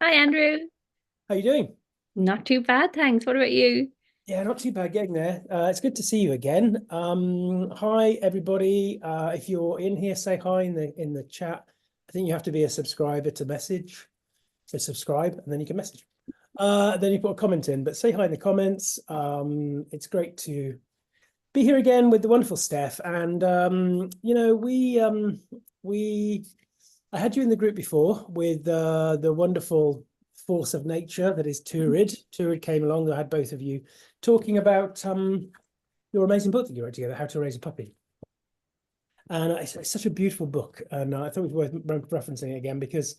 Hi, Andrew. How you doing? Not too bad, thanks. What about you? Yeah, not too bad getting there. It's good to see you again. Hi everybody. If you're in here, say hi in the chat. I think you have to be a subscriber to message. So subscribe and then you can message. Then you put a comment in, but say hi in the comments. It's great to be here again with the wonderful Steph. And we I had you in the group before with the wonderful force of nature that is Turid. Turid came along. I had both of you talking about your amazing book that you wrote together, How to Raise a Puppy. And it's such a beautiful book. And I thought it was worth referencing it again because,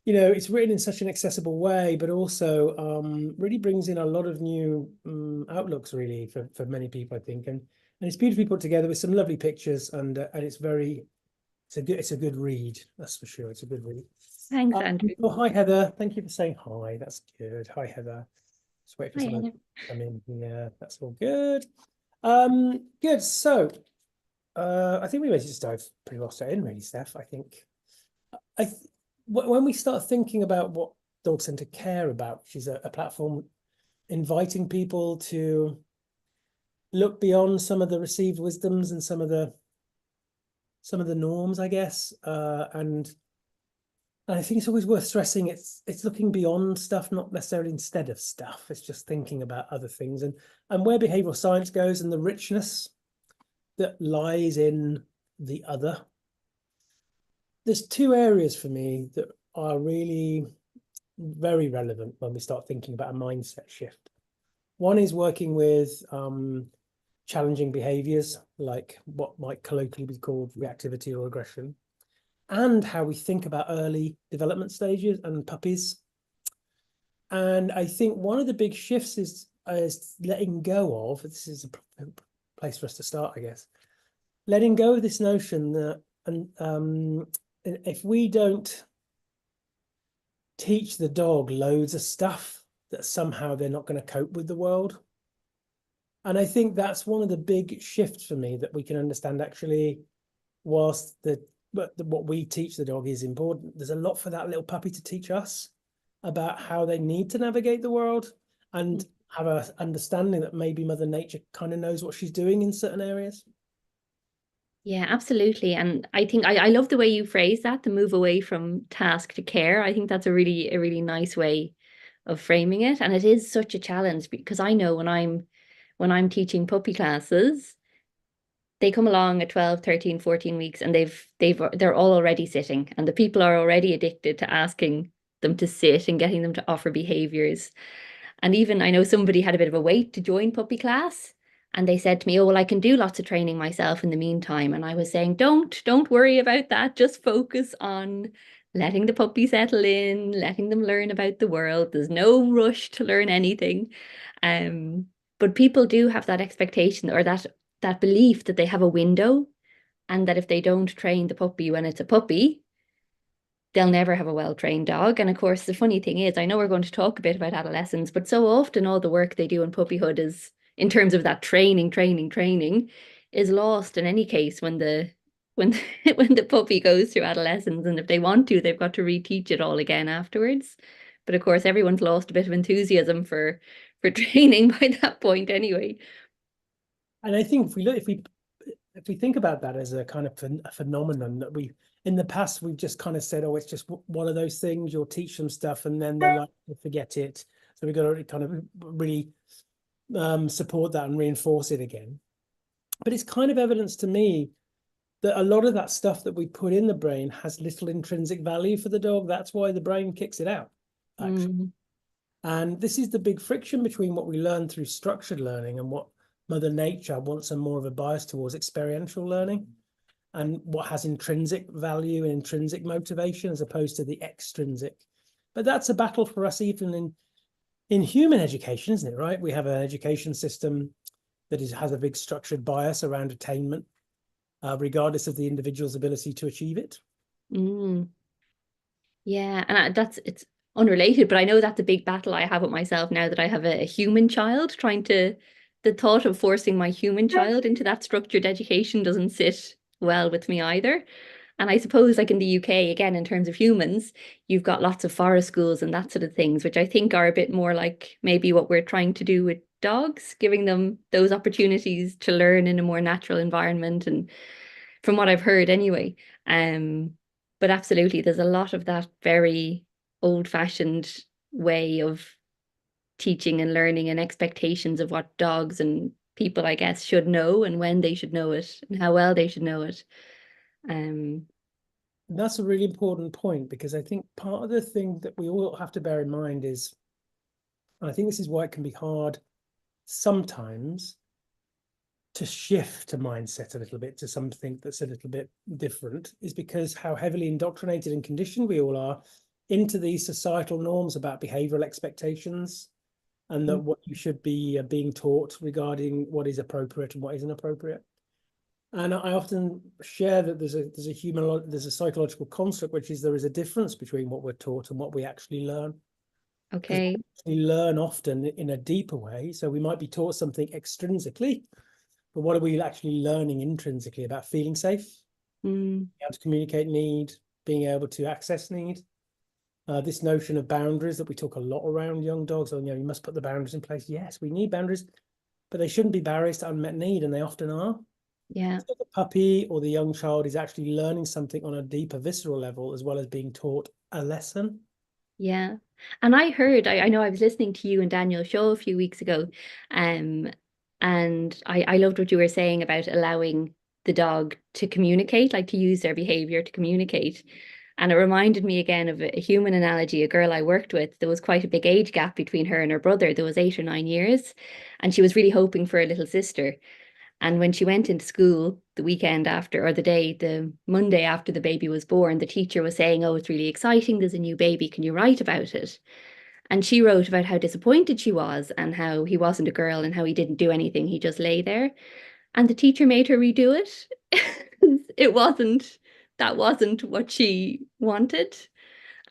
it's written in such an accessible way, but also really brings in a lot of new outlooks, really, for many people, I think. And it's beautifully put together with some lovely pictures, and it's a good read, that's for sure. It's a good read. Thanks, Andrew. Oh, hi, Heather. Thank you for saying hi. That's good. Hi, Heather. Just wait for Hi, someone to Anna. come in here. That's all good. Good. So, I think we may just dive pretty well straight in, really, Steph. I think I th when we start thinking about what Dog Centre care about, which is a platform inviting people to look beyond some of the received wisdoms and some of the norms, I guess, and I think it's always worth stressing it's looking beyond stuff, not necessarily instead of stuff. It's just thinking about other things and where behavioral science goes and the richness that lies in the other. There's two areas for me that are really very relevant when we start thinking about a mindset shift. One is working with challenging behaviors, like what might colloquially be called reactivity or aggression, and how we think about early development stages and puppies. And I think one of the big shifts is letting go of, this is a place for us to start, I guess, letting go of this notion that if we don't teach the dog loads of stuff, that somehow they're not going to cope with the world. And I think that's one of the big shifts for me, that we can understand actually, whilst what we teach the dog is important, there's a lot for that little puppy to teach us about how they need to navigate the world and have a understanding that maybe Mother Nature kind of knows what she's doing in certain areas. Yeah, absolutely. And I think I love the way you phrase that, the move away from task to care. I think that's a really nice way of framing it. And it is such a challenge because I know when I'm teaching puppy classes, they come along at 12, 13, 14 weeks and they're all already sitting and the people are already addicted to asking them to sit and getting them to offer behaviors. And even I know somebody had a bit of a wait to join puppy class. And they said to me, "Oh, well, I can do lots of training myself in the meantime." And I was saying, don't worry about that. Just focus on letting the puppy settle in, letting them learn about the world. There's no rush to learn anything. Um, but people do have that expectation or that belief that they have a window and that if they don't train the puppy when it's a puppy, they'll never have a well-trained dog. And of course, the funny thing is, I know we're going to talk a bit about adolescents, but so often all the work they do in puppyhood is, in terms of that training, is lost in any case when when the puppy goes through adolescence. And if they want to, they've got to reteach it all again afterwards. But of course, everyone's lost a bit of enthusiasm for training by that point anyway. And I think if we think about that as a kind of a phenomenon that we in the past we've just kind of said, oh, it's just one of those things. You'll teach them stuff and then they're like to forget it. So we've got to kind of really support that and reinforce it again. But it's kind of evidence to me that a lot of that stuff that we put in the brain has little intrinsic value for the dog. That's why the brain kicks it out, actually. Mm. And this is the big friction between what we learn through structured learning and what Mother Nature wants a more of a bias towards experiential learning, and what has intrinsic value and intrinsic motivation as opposed to the extrinsic. But that's a battle for us even in human education, isn't it, right? We have an education system that has a big structured bias around attainment, regardless of the individual's ability to achieve it. Mm. Yeah, and it's unrelated, but I know that's a big battle I have with myself now that I have a human child, the thought of forcing my human child into that structured education doesn't sit well with me either. And I suppose like in the UK, again, in terms of humans, you've got lots of forest schools and that sort of things, which I think are a bit more like maybe what we're trying to do with dogs, giving them those opportunities to learn in a more natural environment. And from what I've heard anyway. Um, but absolutely, there's a lot of that very old-fashioned way of teaching and learning and expectations of what dogs and people, I guess, should know and when they should know it and how well they should know it. Um, That's a really important point, because I think part of the thing that we all have to bear in mind is, and I think this is why it can be hard sometimes to shift a mindset a little bit to something that's a little bit different, is because how heavily indoctrinated and conditioned we all are into these societal norms about behavioral expectations, and that what you should be being taught regarding what is appropriate and what isn't appropriate. And I often share that there's a psychological construct, which is there is a difference between what we're taught and what we actually learn. Because okay. we learn often in a deeper way. So we might be taught something extrinsically, but what are we actually learning intrinsically about feeling safe, being able to communicate need, being able to access need? This notion of boundaries that we talk a lot around young dogs. You know, you must put the boundaries in place. Yes, we need boundaries, but they shouldn't be barriers to unmet need, and they often are. Yeah. So the puppy or the young child is actually learning something on a deeper visceral level, as well as being taught a lesson. Yeah. And I heard, I know I was listening to you and Daniel's show a few weeks ago, and I loved what you were saying about allowing the dog to communicate, like to use their behavior to communicate. And it reminded me again of a human analogy, a girl I worked with. There was quite a big age gap between her and her brother. There was 8 or 9 years, and she was really hoping for a little sister. And when she went into school the weekend after, or the Monday after the baby was born, the teacher was saying, "Oh, it's really exciting. There's a new baby. Can you write about it?" And she wrote about how disappointed she was and how he wasn't a girl and how he didn't do anything. He just lay there. And the teacher made her redo it. That wasn't what she wanted.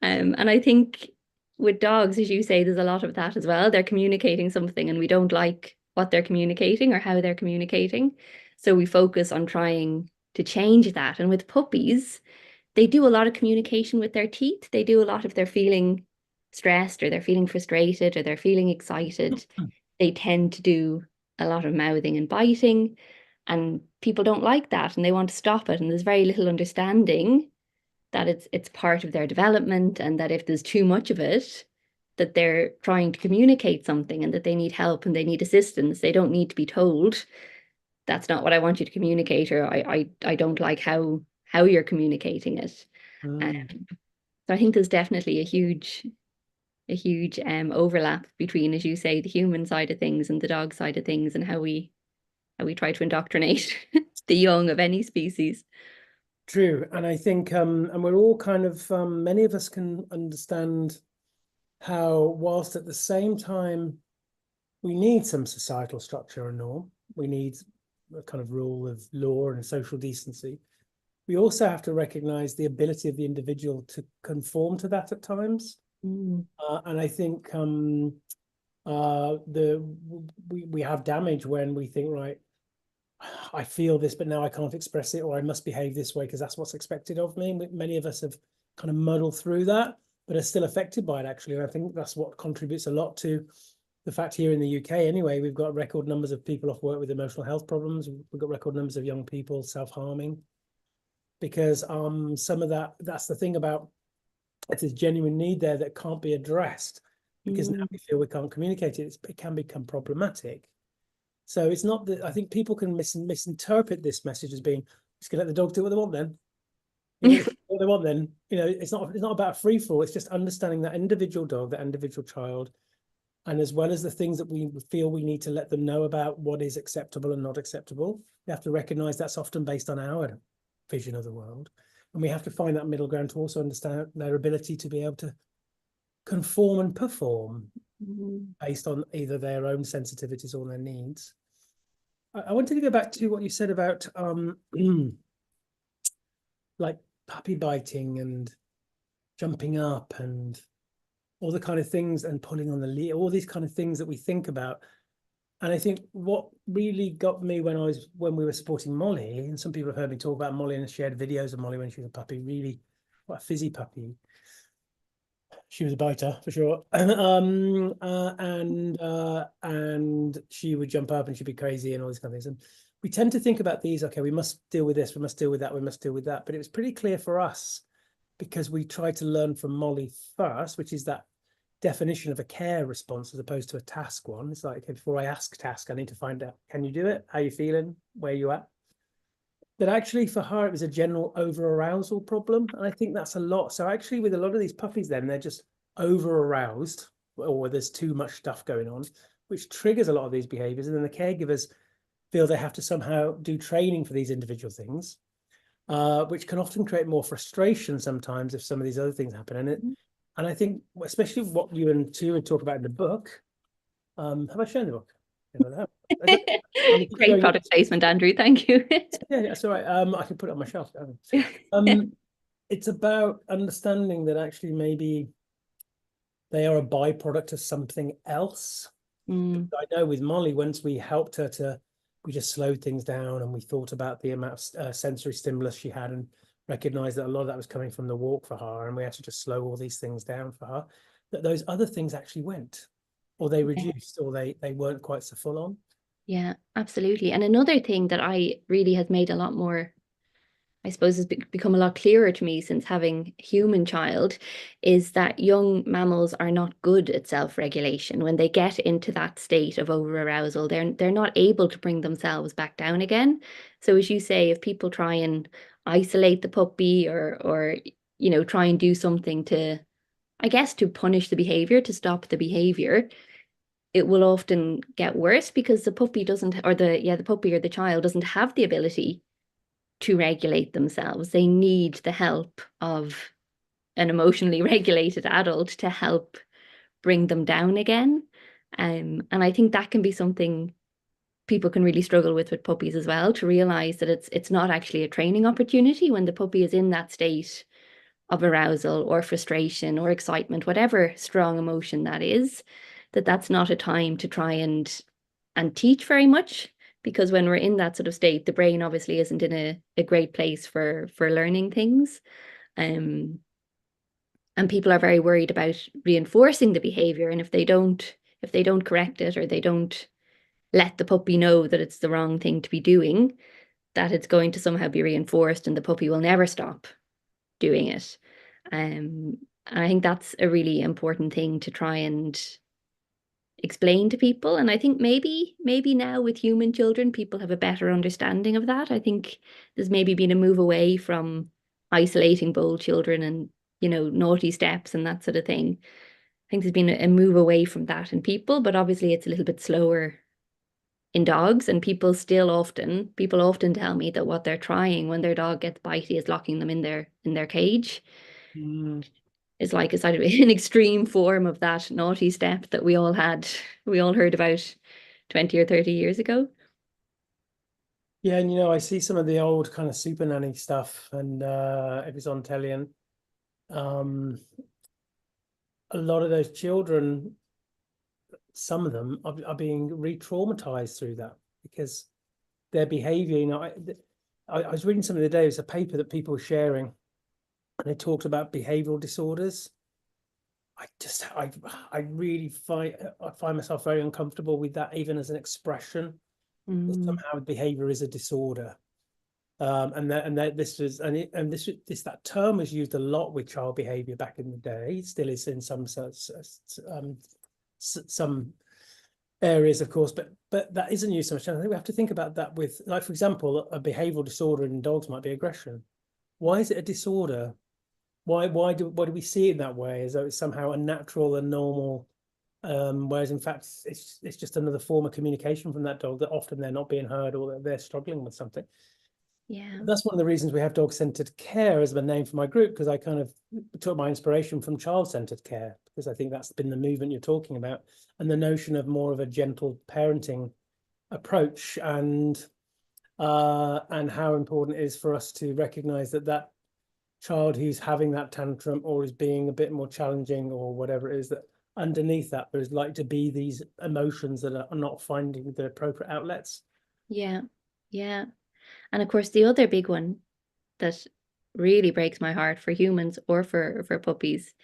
And I think with dogs, as you say, there's a lot of that as well. They're communicating something and we don't like what they're communicating or how they're communicating. So we focus on trying to change that. And with puppies, they do a lot of communication with their teeth. They do a lot of their feeling stressed or they're feeling frustrated or they're feeling excited. They tend to do a lot of mouthing and biting. And people don't like that and they want to stop it. And there's very little understanding that it's part of their development and that if there's too much of it, that they're trying to communicate something and that they need help and they need assistance. They don't need to be told, "That's not what I want you to communicate," or I don't like how you're communicating it. So I think there's definitely a huge overlap between, as you say, the human side of things and the dog side of things, and how we try to indoctrinate the young of any species. True. And I think, and we're all kind of, many of us can understand how, whilst at the same time, we need some societal structure and norm, we need a kind of rule of law and social decency. We also have to recognize the ability of the individual to conform to that at times. And I think we have damage when we think, right, I feel this, but now I can't express it, or I must behave this way because that's what's expected of me. Many of us have kind of muddled through that, but are still affected by it, actually. And I think that's what contributes a lot to the fact here in the UK, anyway, we've got record numbers of people off work with emotional health problems. We've got record numbers of young people self-harming, because some of that's the thing about, it's a genuine need there that can't be addressed, because now we feel we can't communicate it. It can become problematic. So it's not that, I think people can misinterpret this message as being, just gonna let the dog do what they want then. You know, what they want then. You know, it's not about free for all. It's just understanding that individual dog, that individual child, and as well as the things that we feel we need to let them know about what is acceptable and not acceptable. We have to recognize that's often based on our vision of the world. And we have to find that middle ground to also understand their ability to be able to conform and perform based on either their own sensitivities or their needs. I wanted to go back to what you said about like puppy biting and jumping up and all the kind of things, and pulling on the lead, all these kind of things that we think about. And I think what really got me when we were supporting Molly, and some people have heard me talk about Molly and shared videos of Molly when she was a puppy, really quite a fizzy puppy. She was a biter for sure. And she would jump up and she'd be crazy and all these kind of things. And we tend to think about these, okay, we must deal with this, we must deal with that, we must deal with that. But it was pretty clear for us, because we tried to learn from Molly first, which is that definition of a care response as opposed to a task one. It's like, okay, before I ask task, I need to find out, can you do it? How you feeling? Where you at? That actually for her, it was a general over arousal problem. And I think that's a lot. So actually with a lot of these puppies, then they're just over aroused, or there's too much stuff going on, which triggers a lot of these behaviors. And then the caregivers feel they have to somehow do training for these individual things, which can often create more frustration sometimes if some of these other things happen. And I think, especially what you and Turid talk about in the book, have I shown the book? Great product placement, Andrew. Thank you. Yeah, that's all right. I can put it on my shelf. It's about understanding that actually maybe they are a byproduct of something else. Mm. I know with Molly, once we helped her we just slowed things down and we thought about the amount of sensory stimulus she had and recognized that a lot of that was coming from the walk for her, and we had to just slow all these things down for her, that those other things actually went, or they reduced, or they weren't quite so full on. Yeah, absolutely. And another thing that I really has made a lot more, I suppose, has become a lot clearer to me since having a human child, is that young mammals are not good at self-regulation. When they get into that state of over-arousal, they're not able to bring themselves back down again. So as you say, if people try and isolate the puppy or try and do something to, I guess, to punish the behavior, to stop the behavior, it will often get worse because the puppy doesn't, or the puppy or the child doesn't have the ability to regulate themselves. They need the help of an emotionally regulated adult to help bring them down again. And I think that can be something people can really struggle with puppies as well, to realize that it's not actually a training opportunity when the puppy is in that state of arousal or frustration or excitement, whatever strong emotion that is, that's not a time to try and teach very much, because when we're in that sort of state, the brain obviously isn't in a great place for learning things. And people are very worried about reinforcing the behavior, and if they don't correct it, or they don't let the puppy know that it's the wrong thing to be doing, that it's going to somehow be reinforced and the puppy will never stop doing it. And I think that's a really important thing to try and explain to people. And I think maybe now with human children, people have a better understanding of that. I think there's maybe been a move away from isolating bold children and, naughty steps and that sort of thing. I think there's been a move away from that in people, but obviously it's a little bit slower in dogs. And people often tell me that what they're trying when their dog gets bitey is locking them in their cage. Is like a sort of an extreme form of that naughty step that we all heard about 20 or 30 years ago. Yeah, and I see some of the old kind of super nanny stuff, and it was on telly, and a lot of those children, some of them are being re-traumatized through that, because their behavior, I was reading something the other day, it was a paper that people were sharing, and they talked about behavioral disorders. I really find myself very uncomfortable with that, even as an expression. That somehow behavior is a disorder. That term was used a lot with child behavior back in the day. It still is in some areas, of course, but that isn't used so much. And I think we have to think about that with, like, for example, a behavioral disorder in dogs might be aggression. Why is it a disorder? Why do we see it that way, as though it's somehow unnatural and normal? Whereas in fact, it's just another form of communication from that dog, that often they're not being heard, or that they're struggling with something. Yeah. That's one of the reasons we have dog-centered care as the name for my group, because I kind of took my inspiration from child-centered care, because I think that's been the movement you're talking about, and the notion of more of a gentle parenting approach, and how important it is for us to recognize that child who's having that tantrum or is being a bit more challenging or whatever it is, that underneath that there's like to be these emotions that are not finding the appropriate outlets. Yeah. Yeah. And of course, the other big one that really breaks my heart for humans or for puppies,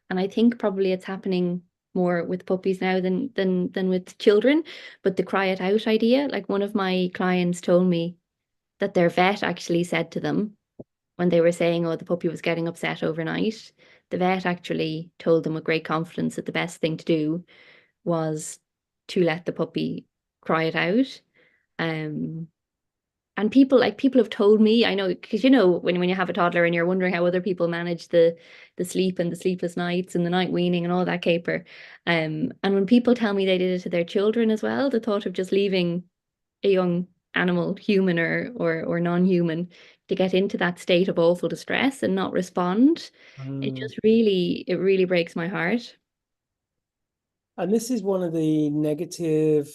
and I think probably it's happening more with puppies now than with children, but the cry it out idea. Like one of my clients told me that their vet actually said to them when they were saying, oh, the puppy was getting upset overnight, the vet actually told them with great confidence that the best thing to do was to let the puppy cry it out. Um, and people have told me, I know, because you know, when you have a toddler and you're wondering how other people manage the sleep and the sleepless nights and the night weaning and all that caper. And when people tell me they did it to their children as well, the thought of just leaving a young animal, human or non-human, to get into that state of awful distress and not respond, it really breaks my heart. And this is one of the negative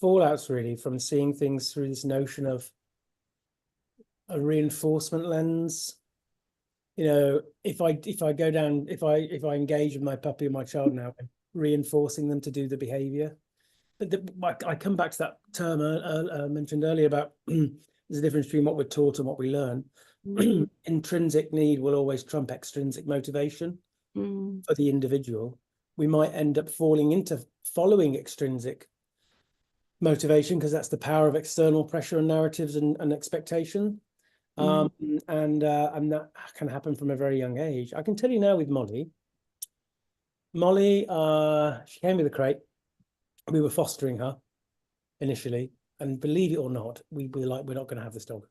fallouts really from seeing things through this notion of a reinforcement lens. You know, if I engage with my puppy or my child now, I'm reinforcing them to do the behavior. But I come back to that term I mentioned earlier about there's a difference between what we're taught and what we learn. Mm. Intrinsic need will always trump extrinsic motivation Mm. for the individual. We might end up falling into following extrinsic motivation because that's the power of external pressure and narratives and expectation. Mm. And that can happen from a very young age. I can tell you now with Molly, she came with a crate. We were fostering her initially, and believe it or not, we were like, we're not going to have this dog.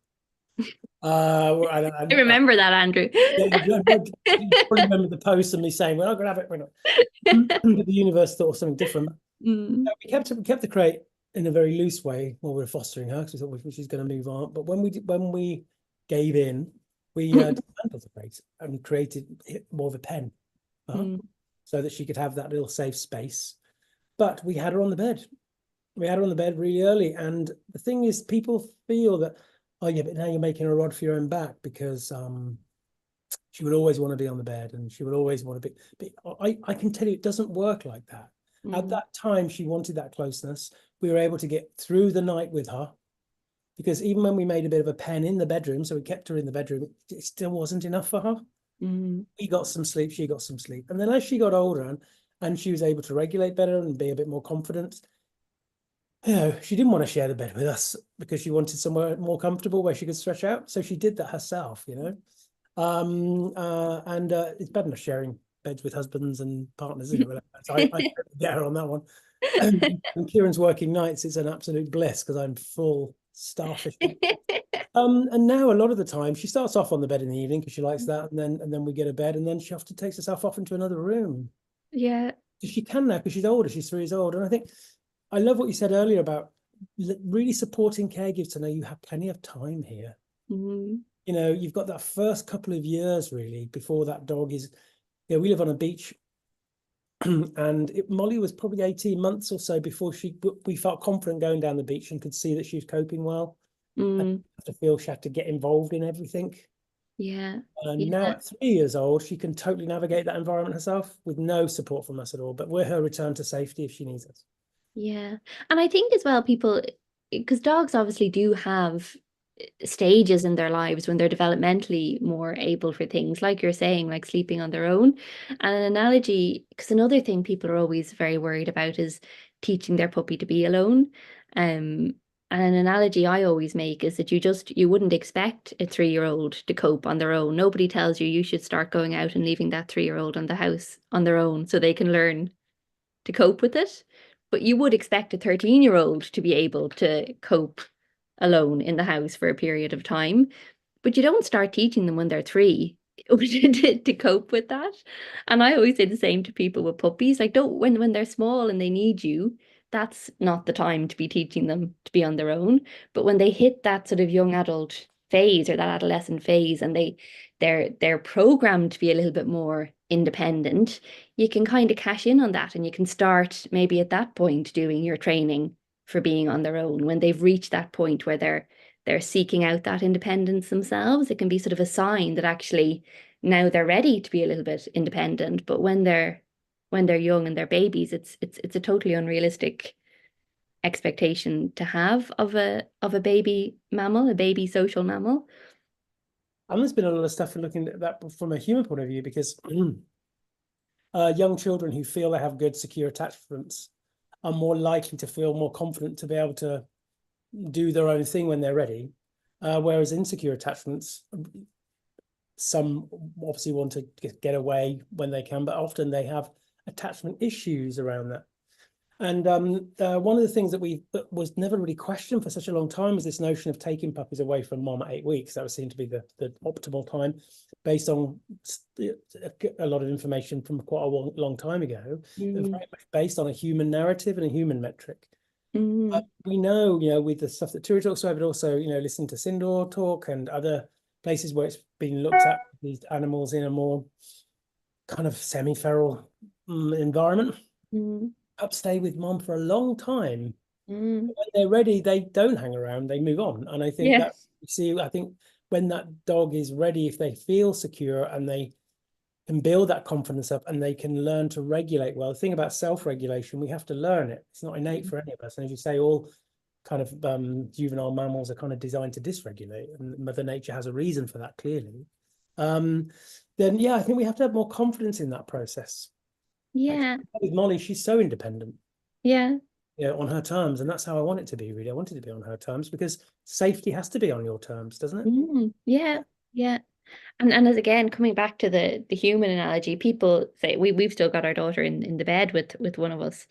I remember that, Andrew. Yeah, you probably remember the post and me saying, we're not going to have it, we're not. But the universe thought of something different. Mm. We kept the crate in a very loose way while we were fostering her because we thought she's going to move on. But when we gave in, we dismantled the crate and created more of a pen so that she could have that little safe space. But we had her on the bed. We had her on the bed really early. And the thing is, people feel that, oh yeah, but now you're making a rod for your own back because she would always want to be on the bed and she would always want to be. I can tell you, it doesn't work like that. At that time, she wanted that closeness. We were able to get through the night with her because even when we made a bit of a pen in the bedroom, so we kept her in the bedroom, it still wasn't enough for her. We got some sleep, she got some sleep. And then as she got older and she was able to regulate better and be a bit more confident, you know, she didn't want to share the bed with us because she wanted somewhere more comfortable where she could stretch out. So she did that herself, you know. It's better than sharing beds with husbands and partners, isn't it? So I get her on that one. And Kieran's working nights, it's an absolute bliss because I'm full starfish. And now a lot of the time she starts off on the bed in the evening because she likes that, and then we get a bed, and then she often takes herself off into another room. Yeah. She can now because she's older, she's 3 years old. And I think I love what you said earlier about really supporting caregivers to know you have plenty of time here. You know, you've got that first couple of years really before that dog is, you know, we live on a beach and Molly was probably 18 months or so before we felt confident going down the beach and could see that she was coping well. I have to feel she had to get involved in everything. Yeah. And now at 3 years old, she can totally navigate that environment herself with no support from us at all. But we're her return to safety if she needs us. Yeah. And I think as well, people, because dogs obviously do have stages in their lives when they're developmentally more able for things, like you're saying, like sleeping on their own. And an analogy, because another thing people are always very worried about is teaching their puppy to be alone. And an analogy I always make is that you wouldn't expect a 3-year-old to cope on their own. Nobody tells you you should start going out and leaving that 3-year-old on the house on their own so they can learn to cope with it. But you would expect a 13-year-old to be able to cope alone in the house for a period of time. But you don't start teaching them when they're 3 to cope with that. And I always say the same to people with puppies. Like, don't when they're small and they need you, that's not the time to be teaching them to be on their own. But when they hit that sort of young adult phase or that adolescent phase and they're programmed to be a little bit more independent, you can kind of cash in on that and you can start maybe at that point doing your training for being on their own. When they've reached that point where they're seeking out that independence themselves, it can be sort of a sign that actually now they're ready to be a little bit independent. But when they're when they're young and they're babies, it's a totally unrealistic expectation to have of a baby mammal, a baby social mammal. And there's been a lot of stuff looking at that from a human point of view, because young children who feel they have good, secure attachments are more likely to feel more confident to be able to do their own thing when they're ready. Whereas insecure attachments, some obviously want to get away when they can, but often they have attachment issues around that. And one of the things that was never really questioned for such a long time was this notion of taking puppies away from mom at 8 weeks. That would seem to be the optimal time, based on a lot of information from quite a long time ago, very much based on a human narrative and a human metric. We know, with the stuff that Turid talks about, but also, listen to Sindor talk and other places where it's been looked at, these animals in a more kind of semi-feral environment. Stay with mom for a long time. When they're ready, they don't hang around, they move on. And I think that, I think when that dog is ready, if they feel secure and they can build that confidence up and they can learn to regulate well. The thing about self-regulation, we have to learn it. It's not innate for any of us. And as you say, all kind of juvenile mammals are kind of designed to dysregulate, and Mother Nature has a reason for that, clearly. Then yeah, I think we have to have more confidence in that process. Yeah. With Molly, she's so independent. Yeah. On her terms, and that's how I want it to be, really. I want it to be on her terms, because safety has to be on your terms, doesn't it? Yeah. Yeah. And as again, coming back to the human analogy, people say we've still got our daughter in the bed with one of us.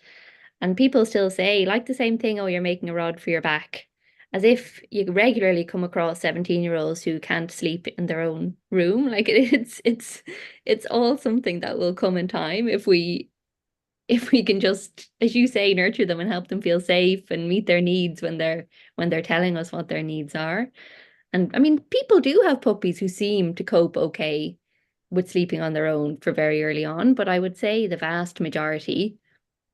And people still say, like, the same thing, oh, you're making a rod for your back. As if you regularly come across 17-year-olds who can't sleep in their own room. Like, it's all something that will come in time if we can just, as you say, nurture them and help them feel safe and meet their needs when they're telling us what their needs are. And I mean, people do have puppies who seem to cope okay with sleeping on their own for very early on, but I would say the vast majority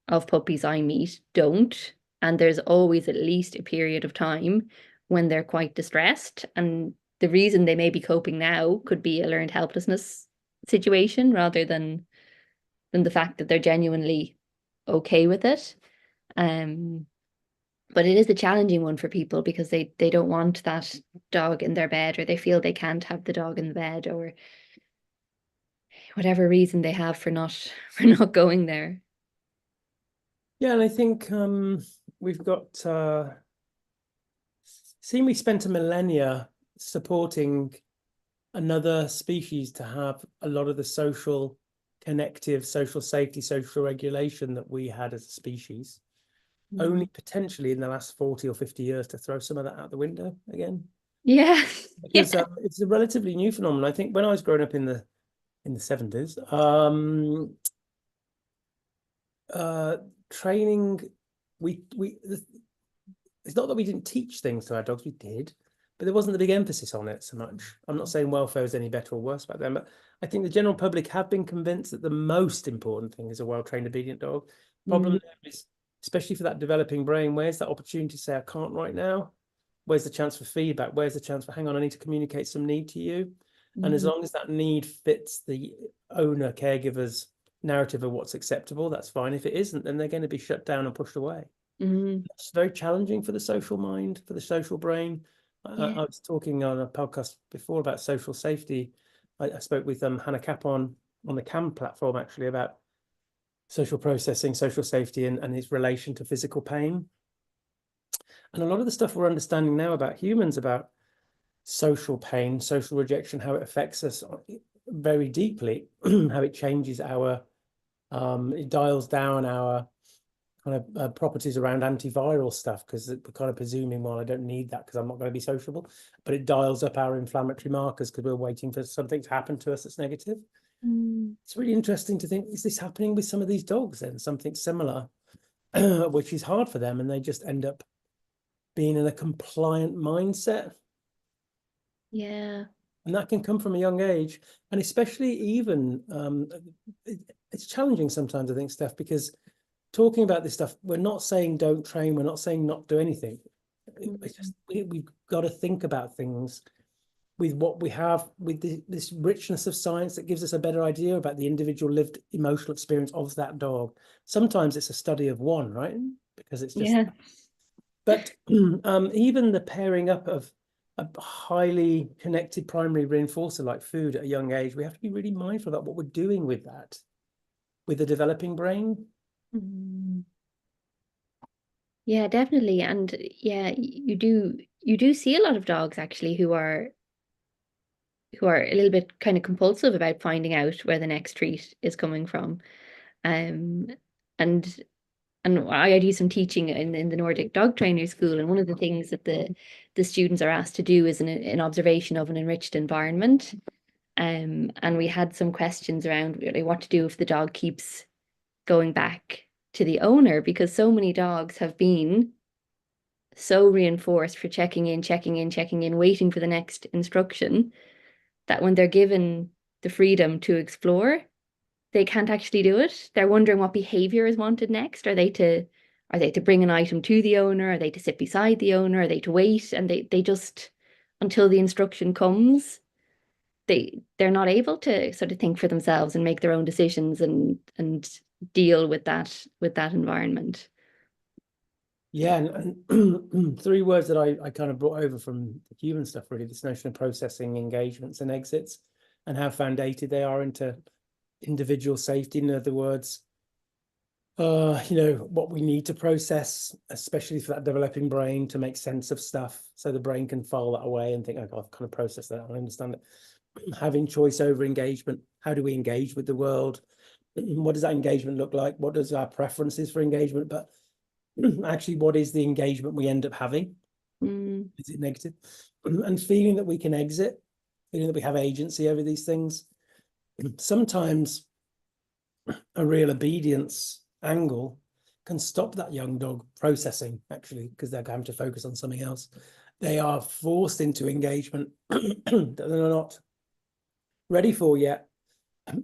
of puppies I meet don't. And there's always at least a period of time when they're quite distressed. And the reason they may be coping now could be a learned helplessness situation rather than the fact that they're genuinely okay with it. But it is a challenging one for people because they don't want that dog in their bed, or they feel they can't have the dog in the bed, or whatever reason they have for not going there. Yeah, and I think we've got we spent a millennia supporting another species to have a lot of the social connective, social safety, social regulation that we had as a species. Only potentially in the last 40 or 50 years to throw some of that out the window again. Yeah. Because it's a relatively new phenomenon. I think when I was growing up in the 70s, training, it's not that we didn't teach things to our dogs, we did, but there wasn't the big emphasis on it so much. I'm not saying welfare was any better or worse back then, but I think the general public have been convinced that the most important thing is a well-trained, obedient dog. Problem there is, especially for that developing brain, where's that opportunity to say, I can't right now? Where's the chance for feedback? Where's the chance for, hang on, I need to communicate some need to you? And as long as that need fits the owner, caregiver's narrative of what's acceptable, that's fine. If it isn't, then they're going to be shut down and pushed away. It's very challenging for the social mind, for the social brain. I was talking on a podcast before about social safety. I spoke with Hannah Capon on the CAM platform, actually, about social processing, social safety, and its relation to physical pain. And a lot of the stuff we're understanding now about humans, about social pain, social rejection, how it affects us very deeply, how it changes our, it dials down our kind of properties around antiviral stuff, because we're kind of presuming, well, I don't need that because I'm not going to be sociable, but it dials up our inflammatory markers because we're waiting for something to happen to us that's negative. It's really interesting to think, is this happening with some of these dogs then, something similar, which is hard for them, and they just end up being in a compliant mindset. Yeah. And that can come from a young age. And especially even, it's challenging sometimes, I think, Steph, because talking about this stuff, we're not saying don't train, we're not saying not do anything. It's just, we've got to think about things with what we have, with this richness of science that gives us a better idea about the individual lived emotional experience of that dog. Sometimes it's a study of one, right? Because it's just, Yeah. but even the pairing up of a highly connected primary reinforcer like food at a young age, we have to be really mindful about what we're doing with that, with the developing brain. Mm. Yeah, definitely. And yeah, you do see a lot of dogs actually who are a little bit kind of compulsive about finding out where the next treat is coming from. Um, and I do some teaching in the Nordic dog trainer school, and one of the things that the students are asked to do is an observation of an enriched environment. And we had some questions around really what to do if the dog keeps going back to the owner, because so many dogs have been so reinforced for checking in, checking in, checking in, waiting for the next instruction, that when they're given the freedom to explore, they can't actually do it. They're wondering what behavior is wanted next. Are they to bring an item to the owner? Are they to sit beside the owner? Are they to wait? And they just, until the instruction comes, they're not able to sort of think for themselves and make their own decisions and deal with that environment. Yeah, and three words that I kind of brought over from the human stuff, really, this notion of processing engagements and exits and how foundated they are into individual safety. In other words, what we need to process, especially for that developing brain to make sense of stuff, so the brain can file that away and think, oh, I've kind of processed that, I understand it. Having choice over engagement. How do we engage with the world? What does that engagement look like? What does our preferences for engagement? But actually, what is the engagement we end up having? Mm, Is it negative? And feeling that we can exit, feeling that we have agency over these things. Sometimes a real obedience angle can stop that young dog processing, actually, because they're having to focus on something else. They are forced into engagement that they're not ready for yet.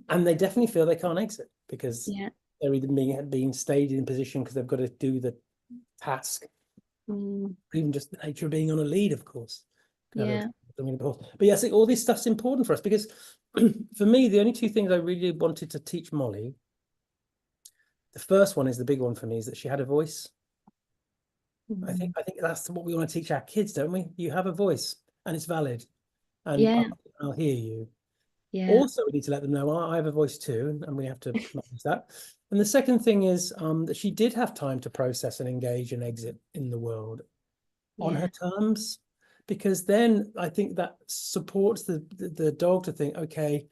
And they definitely feel they can't exit because yeah. they're either being stayed in position because they've got to do the task, Mm, or even just the nature of being on a lead, of course. yeah. But yes, all this stuff's important for us because for me, the only two things I really wanted to teach Molly, the first one is the big one for me, is that she had a voice. I think Mm, that's what we want to teach our kids, don't we? You have a voice and it's valid, and yeah. I'll hear you. Yeah. Also, we need to let them know I have a voice too, and we have to manage that. And the second thing is that she did have time to process and engage and exit in the world on Yeah. her terms, because then I think that supports the dog to think, okay,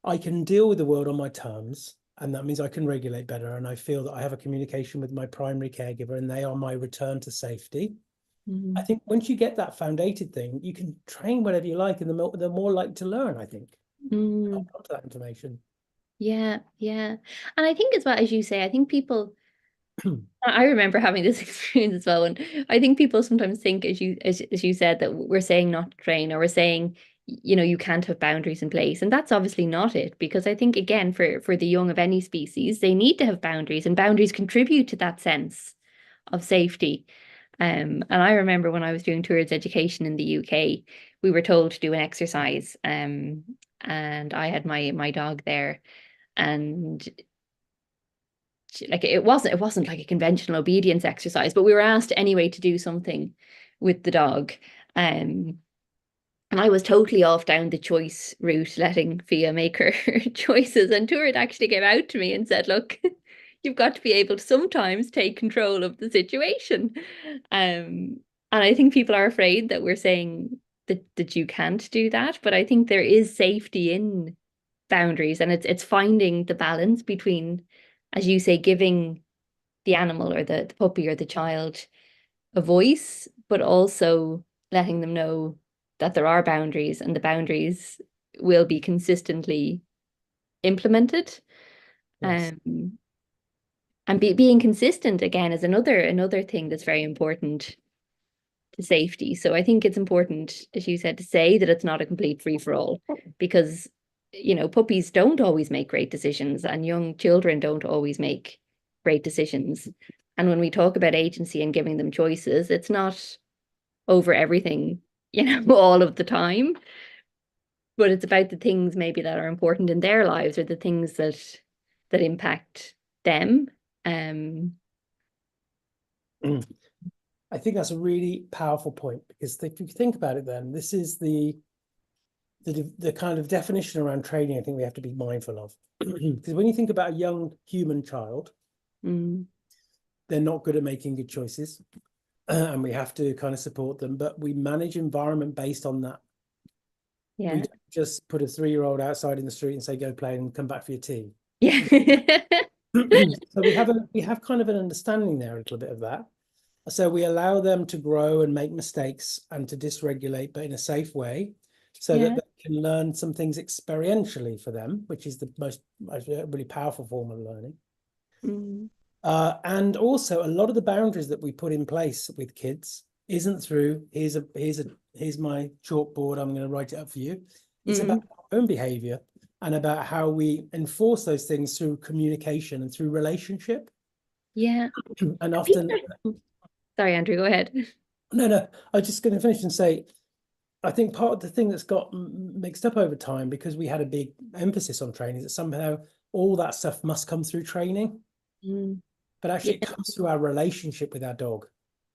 I can deal with the world on my terms, and that means I can regulate better, and I feel that I have a communication with my primary caregiver, and they are my return to safety. I Mm, think once you get that foundated thing, you can train whatever you like, and the more likely to learn, I think, mm, hold on to that information. yeah. Yeah. And I think as well, as you say, I think people, I remember having this experience as well. And I think people sometimes think, as you said, that we're saying not to train, or we're saying, you can't have boundaries in place. And that's obviously not it, because I think, again, for the young of any species, they need to have boundaries, and boundaries contribute to that sense of safety. And I remember when I was doing towards education in the UK, we were told to do an exercise. And I had my dog there, and like it wasn't like a conventional obedience exercise, but we were asked anyway to do something with the dog. Um, and I was totally off down the choice route, letting Fia make her choices. And Turid actually came out to me and said, look, you've got to be able to sometimes take control of the situation. And I think people are afraid that we're saying that you can't do that. But I think there is safety in boundaries, and it's finding the balance between, as you say, giving the animal or the puppy or the child a voice, but also letting them know that there are boundaries, and the boundaries will be consistently implemented. Yes. Um, and being consistent again is another thing that's very important to safety. So I think it's important, as you said, to say that it's not a complete free for all, because puppies don't always make great decisions, and young children don't always make great decisions. And when we talk about agency and giving them choices, it's not over everything you know, all of the time. But it's about the things maybe that are important in their lives, or the things that impact them. I think that's a really powerful point, because if you think about it, then this is the kind of definition around training I think we have to be mindful of. Because when you think about a young human child, they're not good at making good choices, and we have to kind of support them, but we manage environment based on that. Yeah. We don't just put a 3-year-old outside in the street and say, go play and come back for your tea. Yeah. So we have kind of an understanding there, a little bit of that. So we allow them to grow and make mistakes and to dysregulate, but in a safe way, so that they can learn some things experientially for them, which is the most really powerful form of learning. And also, a lot of the boundaries that we put in place with kids isn't through here's my chalkboard, I'm going to write it up for you. It's about our own behavior and about how we enforce those things through communication and through relationship. Yeah. And often, sorry, Andrew, go ahead. No, I was just going to finish and say, I think part of the thing that's got mixed up over time, because we had a big emphasis on training, is that somehow all that stuff must come through training. But actually, it comes through our relationship with our dog.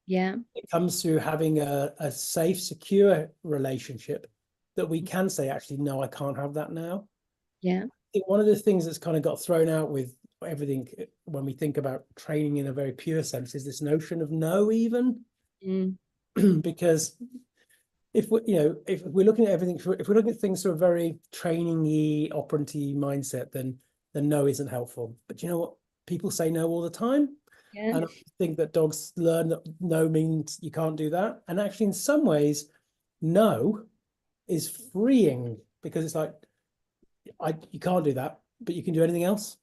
Yeah. It comes through having a safe, secure relationship that we can say, actually, no, I can't have that now. Yeah. I think one of the things that's kind of got thrown out with everything when we think about training in a very pure sense is this notion of no, even. Because if we're looking at everything, if we're looking at things through a very training-y, operant-y mindset, then no isn't helpful. But you know what? People say no all the time. Yeah. And I think that dogs learn that no means you can't do that. And actually, in some ways, no is freeing, because it's like, you can't do that, but you can do anything else.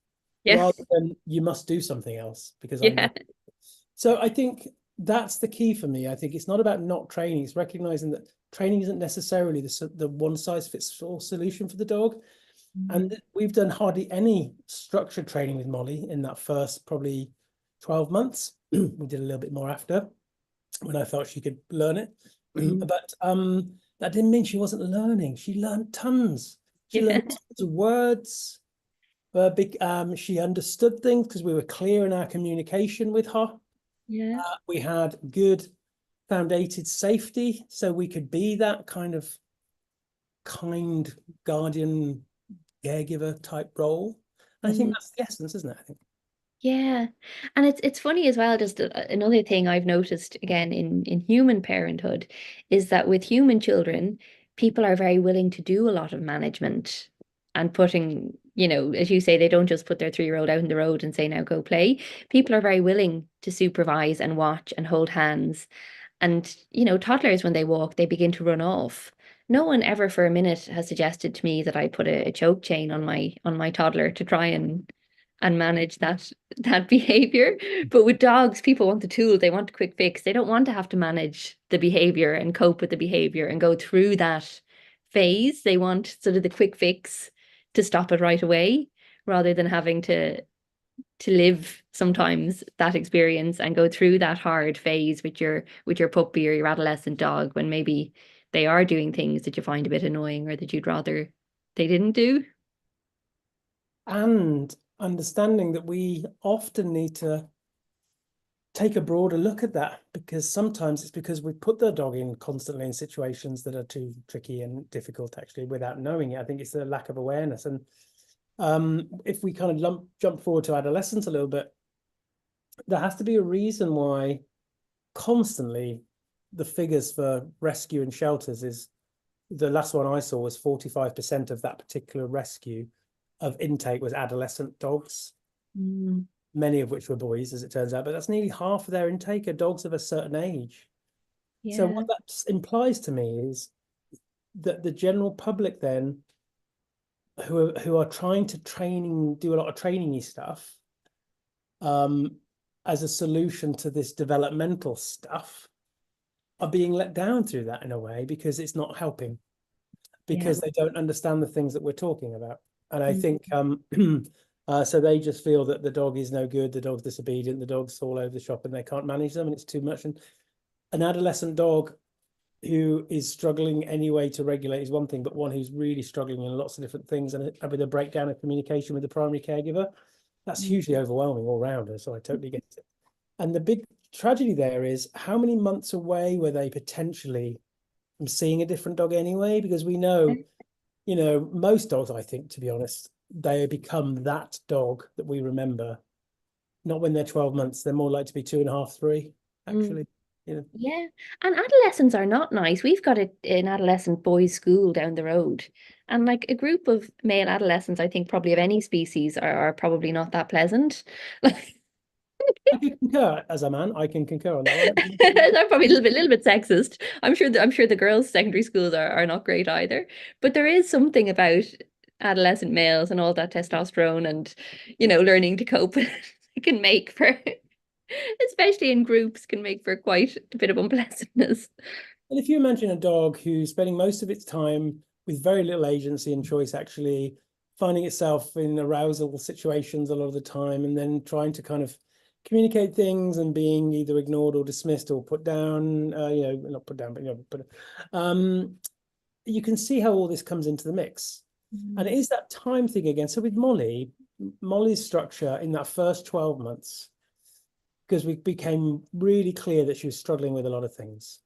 Yeah. Rather than you must do something else because I know. Yeah. So I think that's the key for me. I think it's not about not training. It's recognizing that training isn't necessarily the one size fits all solution for the dog. And we've done hardly any structured training with Molly in that first probably 12 months. We did a little bit more after, when I felt she could learn it. But that didn't mean she wasn't learning. She learned tons. She learned tons of words. She understood things because we were clear in our communication with her. Yeah. We had good foundated safety, so we could be that kind of kind guardian, caregiver type role. And I think that's the essence, isn't it? I think. Yeah. And it's funny as well, just another thing I've noticed again in human parenthood is that with human children, people are very willing to do a lot of management and putting, you know, as you say, they don't just put their 3-year-old out in the road and say, now go play. People are very willing to supervise and watch and hold hands. And, you know, toddlers, when they walk, they begin to run off. No one ever for a minute has suggested to me that I put a choke chain on my toddler to try and manage that behavior. But with dogs, people want the tool, they want a quick fix. They don't want to have to manage the behavior and cope with the behavior and go through that phase. They want sort of the quick fix to stop it right away, rather than having to live sometimes that experience and go through that hard phase with your puppy or your adolescent dog, when maybe they are doing things that you find a bit annoying or that you'd rather they didn't do. And understanding that we often need to take a broader look at that, because sometimes it's because we put the dog in constantly in situations that are too tricky and difficult, actually, without knowing it. I think it's a lack of awareness. And if we kind of jump forward to adolescence a little bit, there has to be a reason why constantly the figures for rescue and shelters is, the last one I saw was 45% of that particular rescue of intake was adolescent dogs, many of which were boys, as it turns out, but that's nearly half of their intake are dogs of a certain age. So what that implies to me is that the general public then, who are trying to do a lot of training-y stuff as a solution to this developmental stuff, are being let down through that in a way, because it's not helping, because they don't understand the things that we're talking about. And I think so they just feel that the dog is no good, the dog's disobedient, the dog's all over the shop and they can't manage them and it's too much. And an adolescent dog who is struggling anyway to regulate is one thing, but one who's really struggling in lots of different things, and with a breakdown of communication with the primary caregiver, that's hugely overwhelming all round. So I totally get it. And the big tragedy there is, how many months away were they potentially from seeing a different dog anyway? Because we know, most dogs, I think, to be honest, they become that dog that we remember. Not when they're 12 months, they're more likely to be 2.5, 3, actually. Yeah, and adolescents are not nice. We've got an adolescent boys' school down the road, and like a group of male adolescents, I think probably of any species are probably not that pleasant. Like, I can concur as a man. I can concur on that one. they're probably a little bit sexist. I'm sure the girls' secondary schools are not great either. But there is something about adolescent males and all that testosterone and learning to cope it can make for, especially in groups, can make for quite a bit of unpleasantness. And if you imagine a dog who's spending most of its time with very little agency and choice, actually finding itself in arousal situations a lot of the time, and then trying to kind of communicate things and being either ignored or dismissed or put down, not put down, but you can see how all this comes into the mix. And it is that time thing again. So with Molly's structure in that first 12 months, because we became really clear that she was struggling with a lot of things.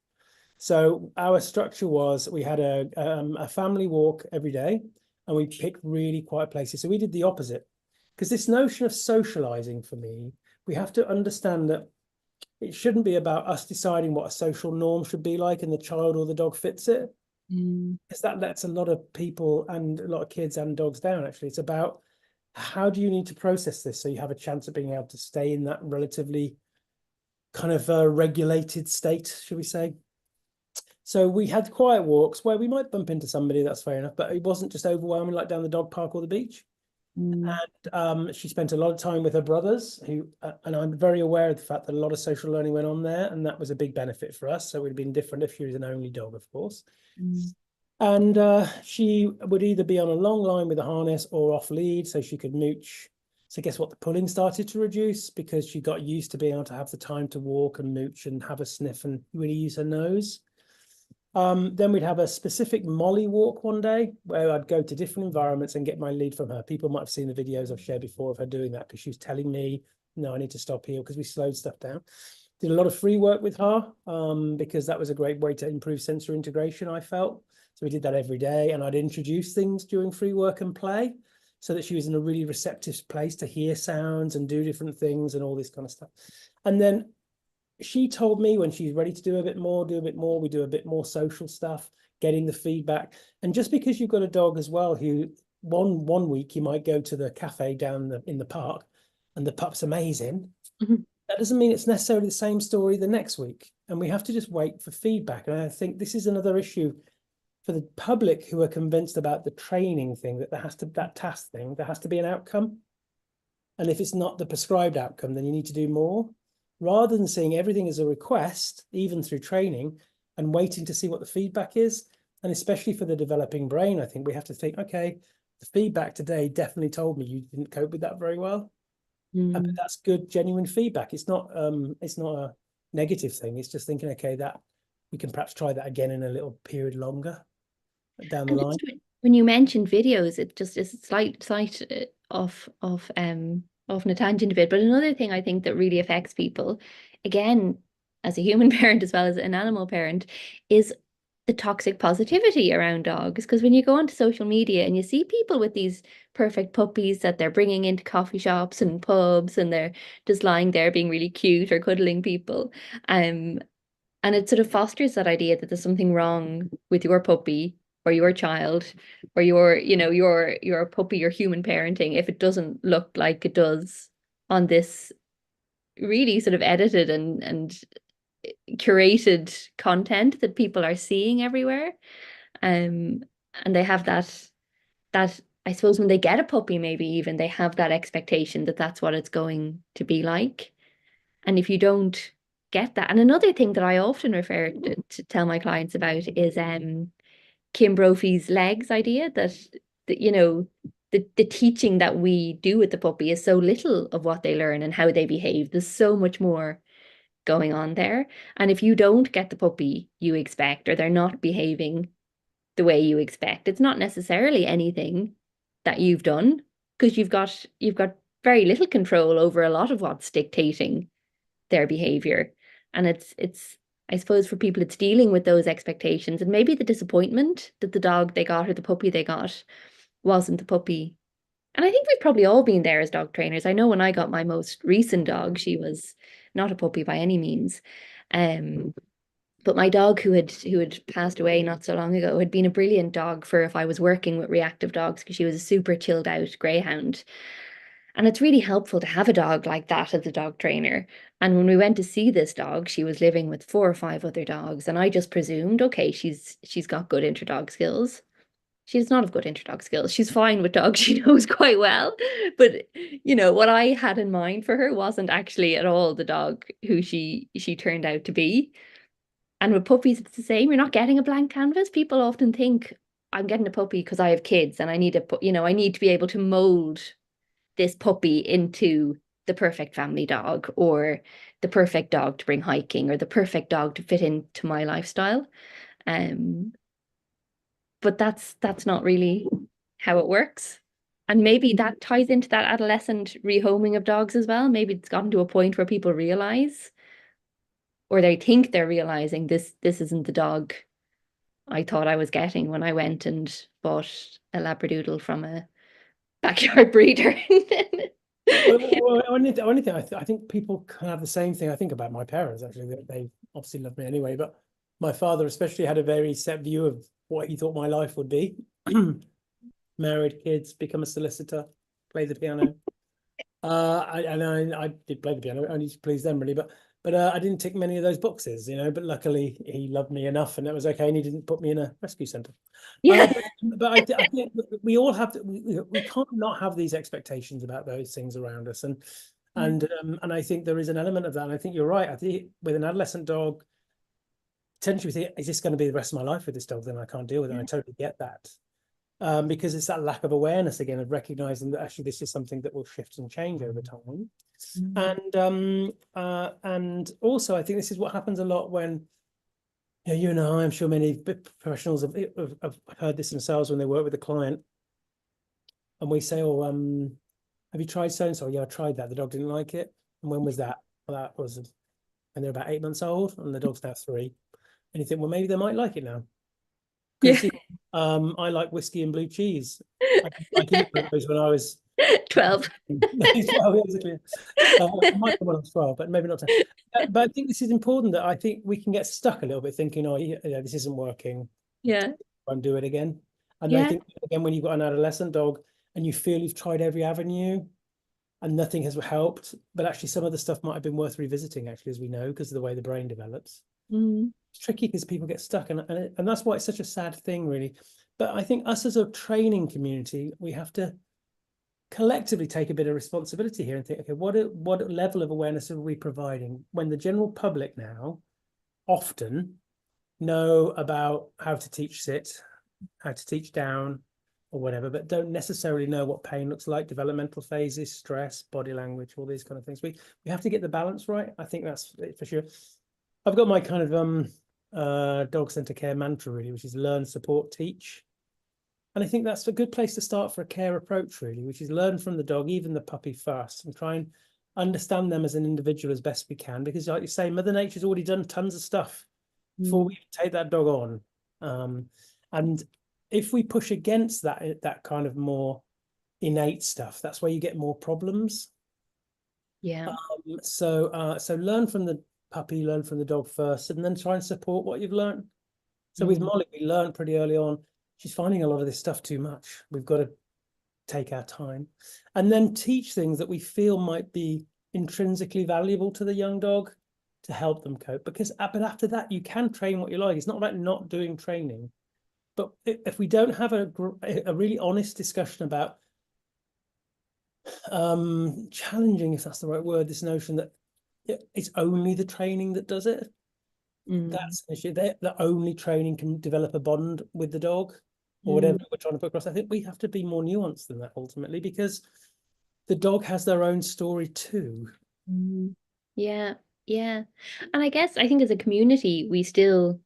So our structure was, we had a family walk every day, and we picked really quiet places. So we did the opposite, because this notion of socializing, for me, we have to understand that it shouldn't be about us deciding what a social norm should be like and the child or the dog fits it. Because that lets a lot of people and a lot of kids and dogs down, actually. It's about, how do you need to process this so you have a chance of being able to stay in that relatively kind of regulated state, should we say? So we had quiet walks where we might bump into somebody, that's fair enough, but it wasn't just overwhelming like down the dog park or the beach. And she spent a lot of time with her brothers, who, and I'm very aware of the fact that a lot of social learning went on there, and that was a big benefit for us. So it would have been different if she was an only dog, of course. And she would either be on a long line with a harness or off lead, so she could mooch. So guess what? The pulling started to reduce because she got used to being able to have the time to walk and mooch and have a sniff and really use her nose. Then we'd have a specific Molly walk one day where I'd go to different environments and get my lead from her. People might have seen the videos I've shared before of her doing that, because she was telling me, no, I need to stop here, because we slowed stuff down. Did a lot of free work with her, because that was a great way to improve sensory integration, I felt. So we did that every day, and I'd introduce things during free work and play so that she was in a really receptive place to hear sounds and do different things and all this kind of stuff. And then she told me when she's ready to do a bit more, we do a bit more social stuff, getting the feedback. And just because you've got a dog as well, who one week you might go to the cafe down in the park and the pup's amazing, that doesn't mean it's necessarily the same story the next week. And we have to just wait for feedback. And I think this is another issue for the public who are convinced about the training thing, that that task thing, there has to be an outcome. And if it's not the prescribed outcome, then you need to do more, rather than seeing everything as a request, even through training, and waiting to see what the feedback is. And especially for the developing brain, I think we have to think, okay, the feedback today definitely told me you didn't cope with that very well. But that's good, genuine feedback. It's not a negative thing. It's just thinking, okay, that we can perhaps try that again in a little period longer down the line. When you mentioned videos, it just is a slight off on a tangent a bit. But another thing I think that really affects people, again, as a human parent as well as an animal parent, is the toxic positivity around dogs. Because when you go onto social media and you see people with these perfect puppies that they're bringing into coffee shops and pubs, and they're just lying there being really cute or cuddling people, and it sort of fosters that idea that there's something wrong with your puppy or your child or your puppy, your human parenting, if it doesn't look like it does on this really sort of edited and curated content that people are seeing everywhere. And they have that I suppose when they get a puppy, maybe even they have that expectation that that's what it's going to be like. And if you don't get that, and another thing that I often refer to tell my clients about is Kim Brophy's legs idea, that the teaching that we do with the puppy is so little of what they learn and how they behave. There's so much more going on there. And if you don't get the puppy you expect, or they're not behaving the way you expect, it's not necessarily anything that you've done, because you've got very little control over a lot of what's dictating their behavior. And it's I suppose for people it's dealing with those expectations, and maybe the disappointment that the dog they got or the puppy they got wasn't the puppy. And I think we've probably all been there as dog trainers. I know when I got my most recent dog, she was not a puppy by any means. But my dog who had passed away not so long ago had been a brilliant dog for if I was working with reactive dogs, because she was a super chilled out greyhound. And it's really helpful to have a dog like that as a dog trainer. And when we went to see this dog, she was living with 4 or 5 other dogs, and I just presumed, okay, she's got good interdog skills. She does not have good interdog skills. She's fine with dogs. She knows quite well. But what I had in mind for her wasn't actually at all the dog who she turned out to be. And with puppies, it's the same. You're not getting a blank canvas. People often think I'm getting a puppy because I have kids and I need I need to be able to mold this puppy into the perfect family dog, or the perfect dog to bring hiking, or the perfect dog to fit into my lifestyle. Um, but that's not really how it works. And maybe that ties into that adolescent rehoming of dogs as well. Maybe it's gotten to a point where people realize, or they think they're realizing, this isn't the dog I thought I was getting when I went and bought a Labradoodle from a backyard breeder. Well, only thing I think people can have the same thing. I think about my parents, actually. They obviously love me anyway, but my father especially had a very set view of what he thought my life would be. Married, kids, become a solicitor, play the piano. I did play the piano, only to please them really, but I didn't tick many of those boxes, but luckily he loved me enough and that was okay, and he didn't put me in a rescue centre. Yeah. But I think we all have to, we can't not have these expectations about those things around us, and I think there is an element of that, and I think you're right. I think with an adolescent dog, potentially we think, is this going to be the rest of my life with this dog? Then I can't deal with it. And I totally get that. Because it's that lack of awareness again of recognizing that actually this is something that will shift and change over time. And also I think this is what happens a lot when you and I'm sure many professionals have heard this themselves when they work with a client, and we say, oh, have you tried so and so? Yeah, I tried that, the dog didn't like it. And when was that? Well, that was when they're about 8 months old and the dog's now 3. And you think, well, maybe they might like it now. Yeah. I like whiskey and blue cheese. I eat those when I was 12. 12, exactly. I might have when I was 12, but maybe not 10. But I think this is important, that I think we can get stuck a little bit thinking, oh, yeah, this isn't working. Yeah. Won't do it again. And I Yeah. think, again, when you've got an adolescent dog and you feel you've tried every avenue and nothing has helped, but actually some of the stuff might have been worth revisiting, actually, as we know, because of the way the brain develops. It's tricky because people get stuck, and that's why it's such a sad thing, really. But I think us as a training community, we have to collectively take a bit of responsibility here and think, okay, what level of awareness are we providing when the general public now often know about how to teach sit, how to teach down, or whatever, but don't necessarily know what pain looks like, developmental phases, stress, body language, all these kind of things. We have to get the balance right. I think that's it for sure. I've got my kind of dog centre care mantra, really, which is learn, support, teach. And I think that's a good place to start for a care approach, really, which is learn from the dog, even the puppy first, and try and understand them as an individual as best we can. Because like you say, Mother Nature's already done tons of stuff before we take that dog on. And if we push against that kind of more innate stuff, that's where you get more problems. Yeah. So learn from the puppy, learn from the dog first, and then try and support what you've learned. So with Molly, we learned pretty early on, she's finding a lot of this stuff too much. We've got to take our time and then teach things that we feel might be intrinsically valuable to the young dog to help them cope. But after that, you can train what you like. It's not about not doing training. But if we don't have a really honest discussion about challenging, if that's the right word, this notion that it's only the training that does it, that's an issue. That only training can develop a bond with the dog, or whatever we're trying to put across. I think we have to be more nuanced than that ultimately, because the dog has their own story too. Yeah. Yeah. And I guess I think as a community, we still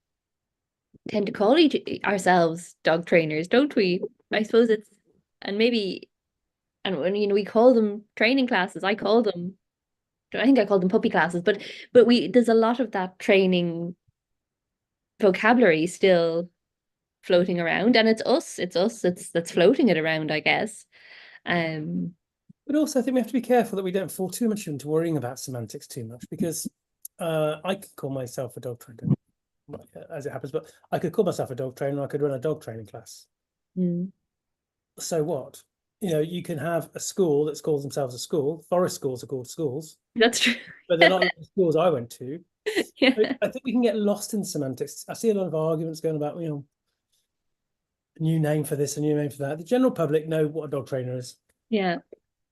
tend to call ourselves dog trainers, don't we? I suppose it's, and maybe, and when, we call them training classes, I think I called them puppy classes, but there's a lot of that training vocabulary still floating around, and it's us that's floating it around, I guess. Um, But also, I think we have to be careful that we don't fall too much into worrying about semantics too much, because I could call myself a dog trainer, as it happens, but I could call myself a dog trainer. I could run a dog training class. mm, So what? You can have a school that calls themselves a school. Forest schools are called schools, that's true. but they're not like the schools I went to. But Yeah. I think we can get lost in semantics. I see a lot of arguments going about, a new name for this, a new name for that. The general public know what a dog trainer is. Yeah.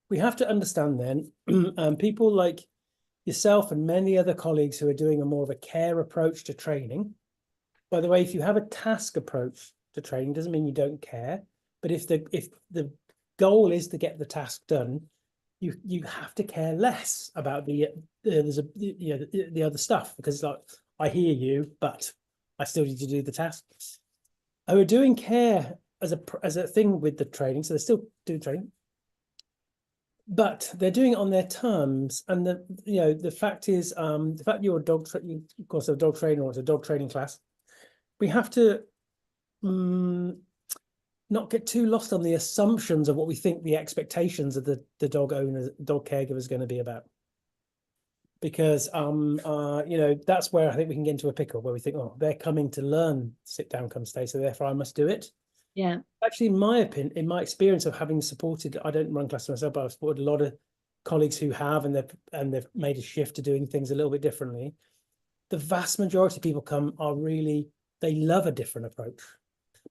We have to understand then, people like yourself and many other colleagues who are doing a more of a care approach to training. By the way, if you have a task approach to training, doesn't mean you don't care. But if the goal is to get the task done, you have to care less about the other stuff, because like, I hear you, but I still need to do the task. We're doing care as a thing with the training, so they still do training, but they're doing it on their terms. And the fact is, the fact you're of course, a dog trainer, or it's a dog training class, we have to not get too lost on the assumptions of what we think the expectations of the dog owner, dog caregiver is going to be about. Because that's where I think we can get into a pickle, where we think, oh, they're coming to learn sit down, come stay, so therefore I must do it. Yeah. Actually, in my opinion, in my experience of having supported, I don't run classes myself, but I've supported a lot of colleagues who have, and they've made a shift to doing things a little bit differently. The vast majority of people they love a different approach,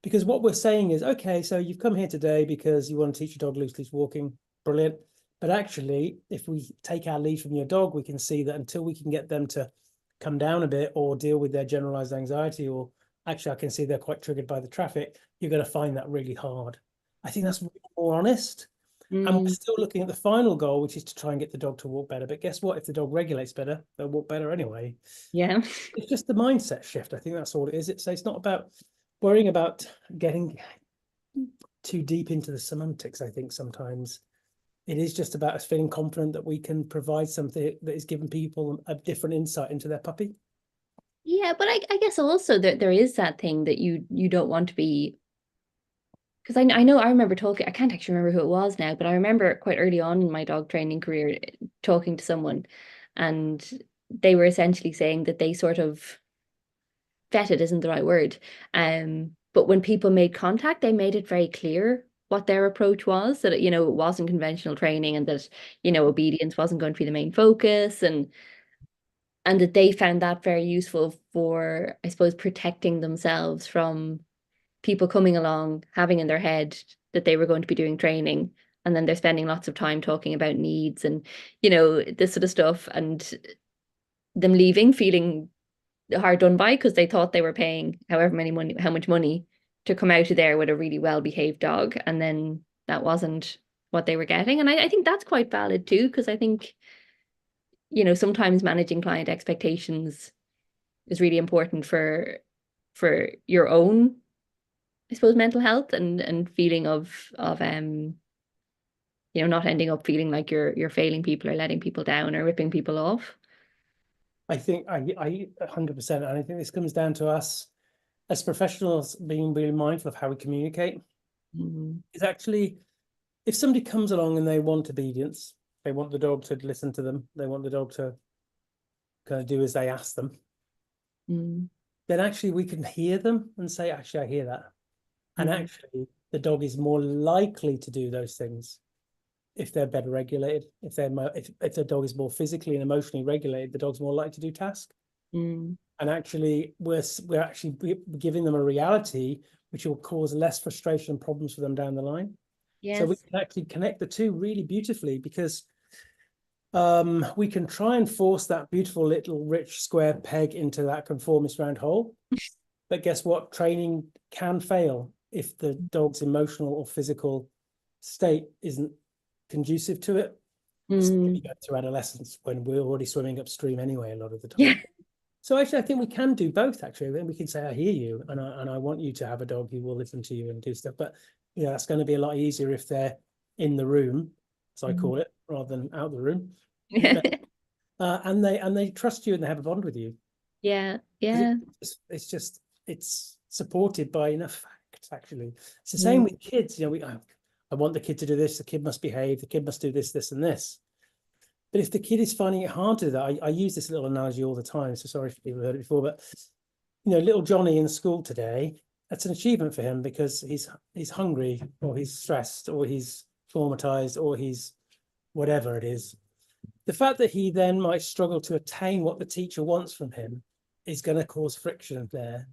because what we're saying is, okay, so you've come here today because you want to teach your dog loose walking, brilliant. But actually, if we take our lead from your dog, we can see that until we can get them to come down a bit or deal with their generalized anxiety, or actually I can see they're quite triggered by the traffic, you're going to find that really hard. I think that's more honest. And we're still looking at the final goal, which is to try and get the dog to walk better. But guess what? If the dog regulates better, they'll walk better anyway. Yeah. It's just the mindset shift. I think that's all it is. It's not about worrying about getting too deep into the semantics. I think sometimes it is just about us feeling confident that we can provide something that is giving people a different insight into their puppy. Yeah, but I guess also that there is that thing that you don't want to be, because I know I remember talking, I can't actually remember who it was now, but I remember quite early on in my dog training career talking to someone, and they were essentially saying that they sort of vetted isn't the right word. But when people made contact, they made it very clear what their approach was, that it wasn't conventional training, and that obedience wasn't going to be the main focus, and that they found that very useful for, I suppose, protecting themselves from people coming along, having in their head that they were going to be doing training, and then they're spending lots of time talking about needs and this sort of stuff, and them leaving feeling hard done by because they thought they were paying how much money to come out of there with a really well behaved dog, and then that wasn't what they were getting. And I think that's quite valid too, because I think sometimes managing client expectations is really important for your own, I suppose, mental health and feeling of not ending up feeling like you're failing people or letting people down or ripping people off. I think I 100%, and I think this comes down to us as professionals being really mindful of how we communicate. It's actually, if somebody comes along and they want obedience, they want the dog to listen to them, they want the dog to kind of do as they ask them, then actually we can hear them and say, actually, I hear that. And actually, the dog is more likely to do those things if they're better regulated. If the dog is more physically and emotionally regulated, the dog's more likely to do tasks. And actually, we're actually giving them a reality which will cause less frustration and problems for them down the line. So we can actually connect the two really beautifully, because we can try and force that beautiful little rich square peg into that conformist round hole. But guess what? Training can fail if the dog's emotional or physical state isn't conducive to it. Mm. go through adolescence when we're already swimming upstream anyway a lot of the Yeah. time. So actually, I think we can do both. Actually, we can say, "I hear you, and I want you to have a dog who will listen to you and do stuff." But that's going to be a lot easier if they're in the room, as I Mm. call it, rather than out the room. Yeah. And they trust you and they have a bond with you. Yeah. It, Yeah. it's supported by enough facts. Actually, it's the same Mm. with kids. I want the kid to do this. The kid must behave. The kid must do this, this, and this. But if the kid is finding it hard to do that, I use this little analogy all the time. So sorry if people heard it before, but little Johnny in school today, that's an achievement for him because he's hungry or he's stressed or he's traumatized or he's whatever it is. The fact that he then might struggle to attain what the teacher wants from him is going to cause friction there.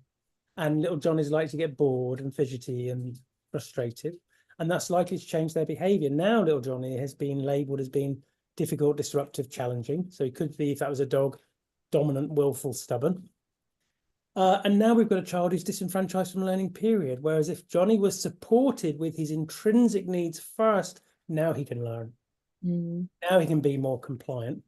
And little Johnny's likely to get bored and fidgety and frustrated. And that's likely to change their behavior. Now, little Johnny has been labeled as being difficult, disruptive, challenging. So he could be, if that was a dog, dominant, willful, stubborn. And now we've got a child who's disenfranchised from learning, period. Whereas if Johnny was supported with his intrinsic needs first, now he can learn. Mm. Now he can be more compliant.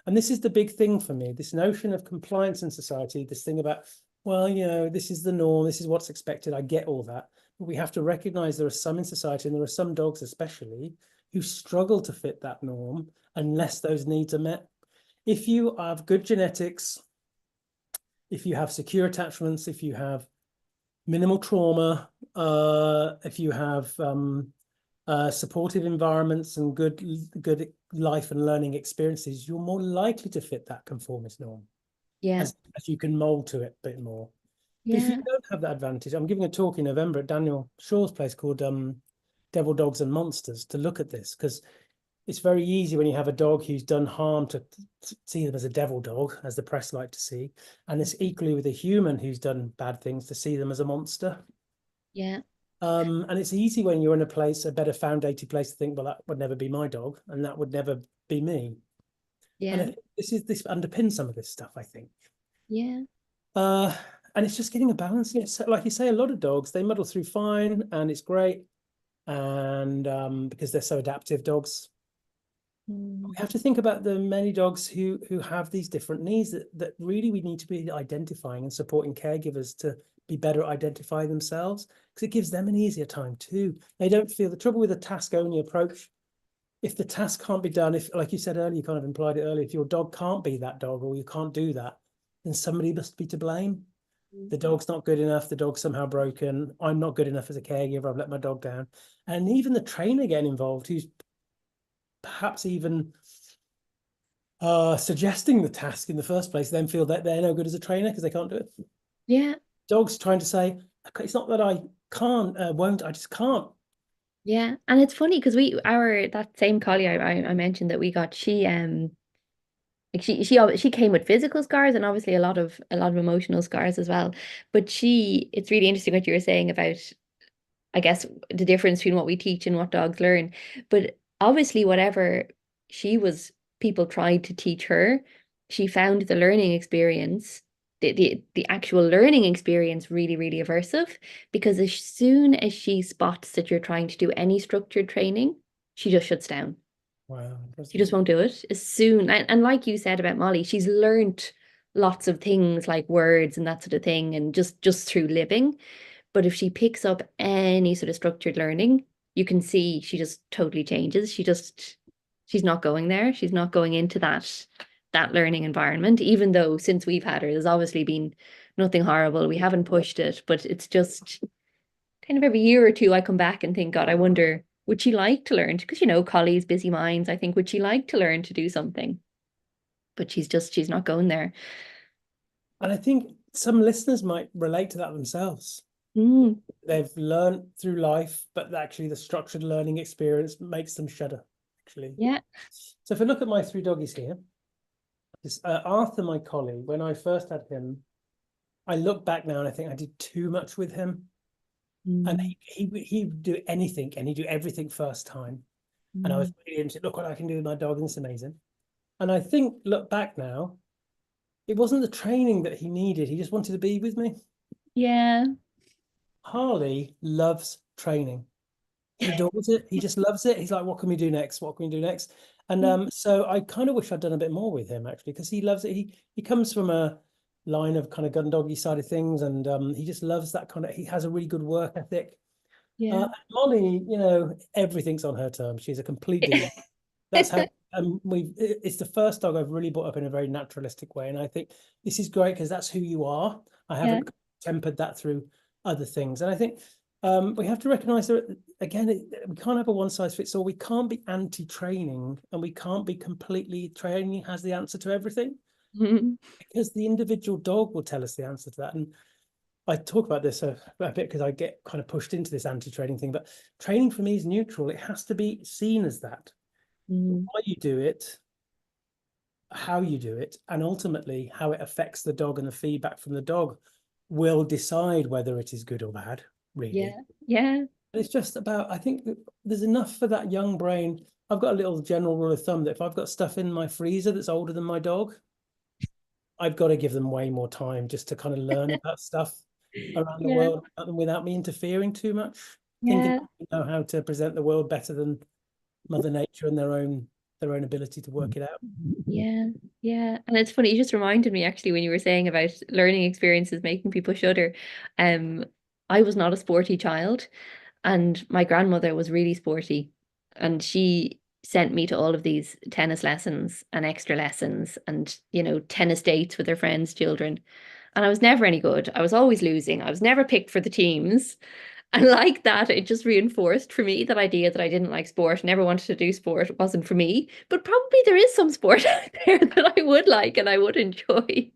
And this is the big thing for me, this notion of compliance in society, this thing about, well, this is the norm, this is what's expected. I get all that. But we have to recognize there are some in society, and there are some dogs especially, who struggle to fit that norm unless those needs are met. If you have good genetics, if you have secure attachments, if you have minimal trauma, if you have supportive environments and good life and learning experiences, you're more likely to fit that conformist norm Yeah. as you can mold to it a bit more. But if you Yeah. don't have that advantage, I'm giving a talk in November at Daniel Shaw's place called Devil, Dogs and Monsters to look at this, because it's very easy when you have a dog who's done harm to see them as a devil dog, as the press like to see. And it's equally with a human who's done bad things to see them as a monster. Yeah. And it's easy when you're in a better foundated place to think, well, that would never be my dog, and that would never be me. And I Yeah. think this underpins some of this stuff, I think. Yeah. And it's just getting a balance. Yes, like you say, a lot of dogs, they muddle through fine and it's great. And because they're so adaptive, dogs. Mm. We have to think about the many dogs who have these different needs that really we need to be identifying and supporting caregivers to be better at identifying themselves, because it gives them an easier time too. They don't feel the trouble with a task-only approach. If the task can't be done, if, like you said earlier, you kind of implied it earlier, if your dog can't be that dog or you can't do that, then somebody must be to blame. The dog's not good enough, the dog's somehow broken, I'm not good enough as a caregiver, I've let my dog down. And even the trainer getting involved, who's perhaps even suggesting the task in the first place, then feel that they're no good as a trainer because they can't do it. Yeah. Dogs trying to say, it's not that I can't, won't, I just can't. Yeah. And it's funny because that same collie I mentioned that we got, like she came with physical scars and obviously a lot of emotional scars as well. But it's really interesting what you were saying about, I guess, the difference between what we teach and what dogs learn. But obviously, whatever she was, people tried to teach her, she found the learning experience, the actual learning experience really, really aversive, because as soon as she spots that you're trying to do any structured training, she just shuts down. Wow. She just won't do it. As soon, and like you said about Molly, she's learnt lots of things like words and that sort of thing, and just through living. But if she picks up any sort of structured learning, you can see she just totally changes. She's not going there. She's not going into that learning environment, even though since we've had her, there's obviously been nothing horrible. We haven't pushed it, but it's just kind of every year or two I come back and think, God, I wonder, would she like to learn? Because, collies, busy minds, I think, would she like to learn to do something? But she's not going there. And I think some listeners might relate to that themselves. Mm. They've learned through life, but actually the structured learning experience makes them shudder, actually. Yeah. So if I look at my three doggies here, Arthur, my collie, when I first had him, I look back now and I think I did too much with him. And Mm. he'd do anything and he'd do everything first time. And I was really into, look what I can do with my dog, and it's amazing. And I think, look back now, it wasn't the training that he needed. He just wanted to be with me. Yeah. Harley loves training. He adores it. He just loves it. He's like, what can we do next? What can we do next? And so I kind of wish I'd done a bit more with him actually, because he loves it. He comes from a line of kind of gun doggy side of things, and he just loves that kind of. He has a really good work ethic. Yeah. Molly, everything's on her terms. She's a complete diva. That's how it's the first dog I've really brought up in a very naturalistic way. And I think this is great because that's who you are. I Yeah. haven't tempered that through other things. And I think we have to recognize that, again, we can't have a one size fits all. We can't be anti-training, and we can't be completely training has the answer to everything, because the individual dog will tell us the answer to that. And I talk about this a bit because I get kind of pushed into this anti-training thing, but training for me is neutral. It has to be seen as that. Why you do it, how you do it, and ultimately how it affects the dog, and the feedback from the dog will decide whether it is good or bad, really. Yeah. It's just about, I think there's enough for that young brain. I've got a little general rule of thumb that if I've got stuff in my freezer that's older than my dog, I've got to give them way more time just to kind of learn about stuff around the Yeah. world without me interfering too much, thinking Yeah. they know how to present the world better than Mother Nature and their own ability to work it out. Yeah. Yeah. And it's funny, you just reminded me actually when you were saying about learning experiences making people shudder. Um, I was not a sporty child, and my grandmother was really sporty, and she sent me to all of these tennis lessons and extra lessons and, tennis dates with her friends' children. And I was never any good. I was always losing. I was never picked for the teams. And like that, it just reinforced for me that idea that I didn't like sport, never wanted to do sport. It wasn't for me. But probably there is some sport out there that I would like and I would enjoy.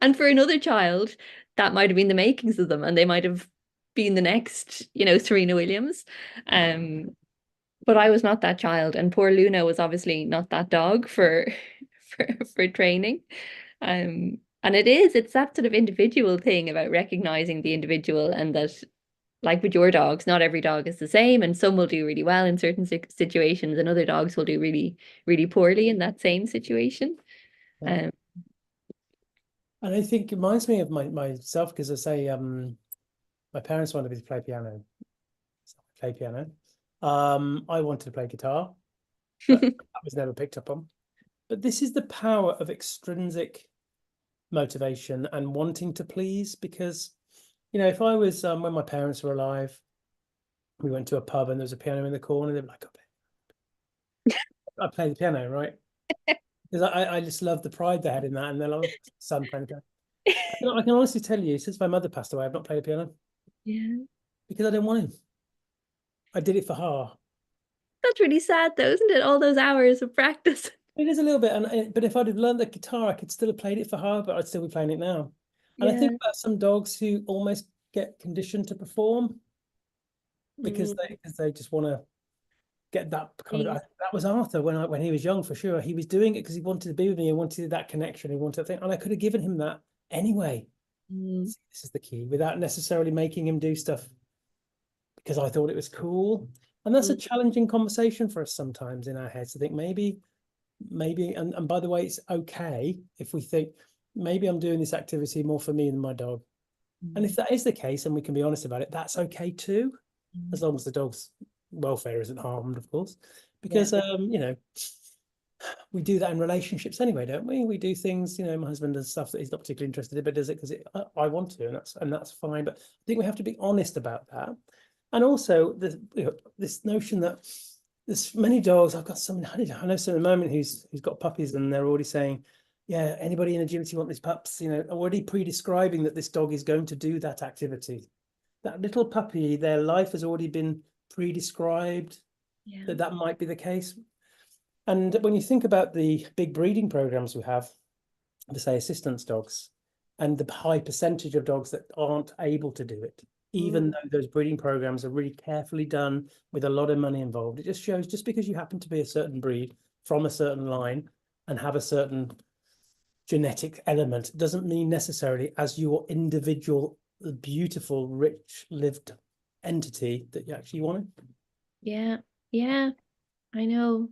And for another child, that might have been the makings of them, and they might have been the next, Serena Williams. Um, but I was not that child, and poor Luna was obviously not that dog for for training. And it's that sort of individual thing about recognizing the individual, and that, like with your dogs, not every dog is the same, and some will do really well in certain situations, and other dogs will do really, really poorly in that same situation. Yeah. Um, And I think it reminds me of myself, because I say my parents wanted me to play piano. So I play piano. I wanted to play guitar, but that was never picked up on. But this is the power of extrinsic motivation and wanting to please, because if I was when my parents were alive, we went to a pub and there was a piano in the corner, they'd be like, I play the piano, right? Because I just love the pride they had in that, and they're like, son playing the piano. I can honestly tell you, since my mother passed away, I've not played a piano yeah. because I didn't want him. I did it for her. That's really sad though, isn't it? All those hours of practice. It is a little bit, but if I'd have learned the guitar, I could still have played it for her, but I'd still be playing it now. And I think Yeah. about some dogs who almost get conditioned to perform because Mm, they just want to get that kind of. please. That was Arthur when he was young, for sure. He was doing it because he wanted to be with me and wanted that connection. He wanted to think, and I could have given him that anyway. Mm, This is the key, without necessarily making him do stuff because I thought it was cool. And that's a mm, challenging conversation for us sometimes in our heads. I think maybe, and by the way, it's okay if we think maybe I'm doing this activity more for me than my dog. And if mm, that is the case, and we can be honest about it, that's okay too, mm. as long as the dog's welfare isn't harmed, of course. Yeah. Because we do that in relationships anyway, don't we? We do things, my husband does stuff that he's not particularly interested in, but does it because I want to, and that's fine. But I think we have to be honest about that. And also this notion that there's many dogs. I've got someone I know someone at the moment who's got puppies, and they're already saying, yeah, anybody in agility want these pups, already pre-describing that this dog is going to do that activity. That little puppy, their life has already been pre-described Yeah. that might be the case. And when you think about the big breeding programs we have, the say assistance dogs, and the high percentage of dogs that aren't able to do it, even Mm, though those breeding programs are really carefully done with a lot of money involved, it just shows just because you happen to be a certain breed from a certain line and have a certain genetic element doesn't mean necessarily as your individual, beautiful, rich, lived entity that you actually want it. yeah. Yeah. I know.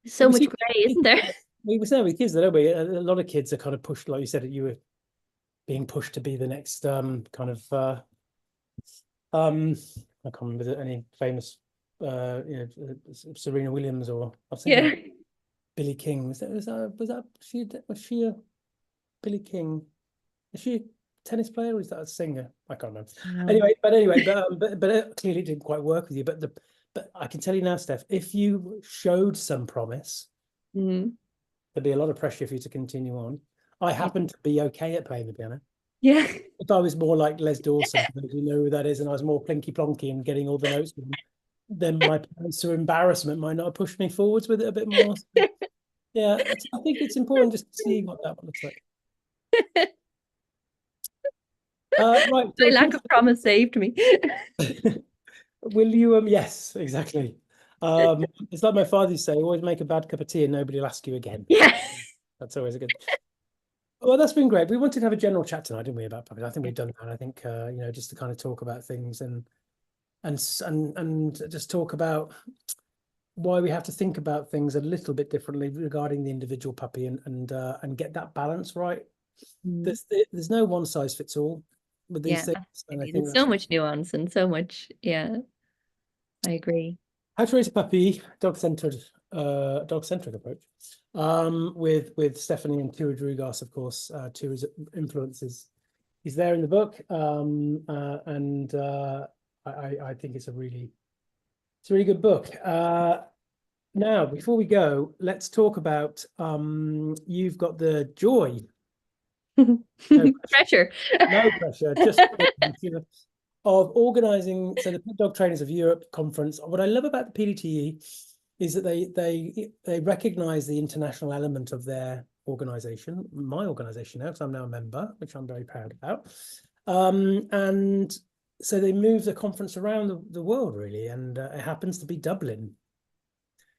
But So we much see gray, isn't there? we say with kids, don't we? A lot of kids are kind of pushed, like you said, that you were being pushed to be the next kind of um I can't remember any famous, Serena Williams, or I was Yeah. thinking Billie King. Was she a Billie King? Is she a tennis player or is that a singer? I can't remember. Anyway, but clearly it didn't quite work with you. But I can tell you now, Steph, if you showed some promise, Mm. there'd be a lot of pressure for you to continue on. I happen to be okay at playing the piano. Yeah. If I was more like Les Dawson, if you know who that is, and I was more plinky plonky and getting all the notes, then my parents, through embarrassment, might not have pushed me forwards with it a bit more. So, yeah, I think it's important just to see what that one looks like. Right. My lack of promise saved me. Will you? Yes, exactly. It's like my father used to say, always make a bad cup of tea and nobody will ask you again. Yeah. That's always a good. Well, that's been great. We wanted to have a general chat tonight, didn't we, about puppies? I think we've done that. I think just to kind of talk about things and just talk about why we have to think about things a little bit differently regarding the individual puppy and get that balance right. Mm. There's no one size fits all with these Yeah, things, and I absolutely. think There's so that's much nuance and so much, yeah, I agree. how to raise a puppy, dog-centered approach. With Stephanie and Turid Rugaas, of course. Turid's influences is there in the book, and I think it's a really good book. Now, before we go, let's talk about you've got the joy. No Pressure. no pressure, just of organizing. So the Pet Dog Trainers of Europe conference. What I love about the PDTE is that they recognize the international element of their organization, my organization now, because I'm now a member, which I'm very proud about. And so they move the conference around the world, really, and it happens to be Dublin.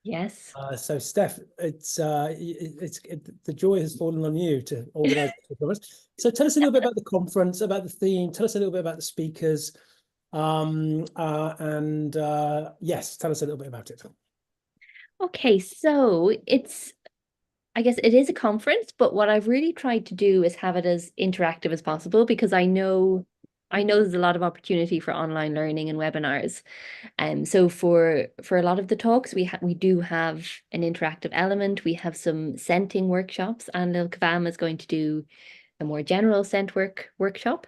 Yes. So Steph, the joy has fallen on you to organise the conference. So tell us a little bit about the conference, about the theme. Tell us a little bit about the speakers, and yes, tell us a little bit about it. Okay, so I guess it is a conference, but what I've really tried to do is have it as interactive as possible because I know there's a lot of opportunity for online learning and webinars. So for a lot of the talks, we do have an interactive element. We have some scenting workshops, and Lil Kavam is going to do a more general scent workshop.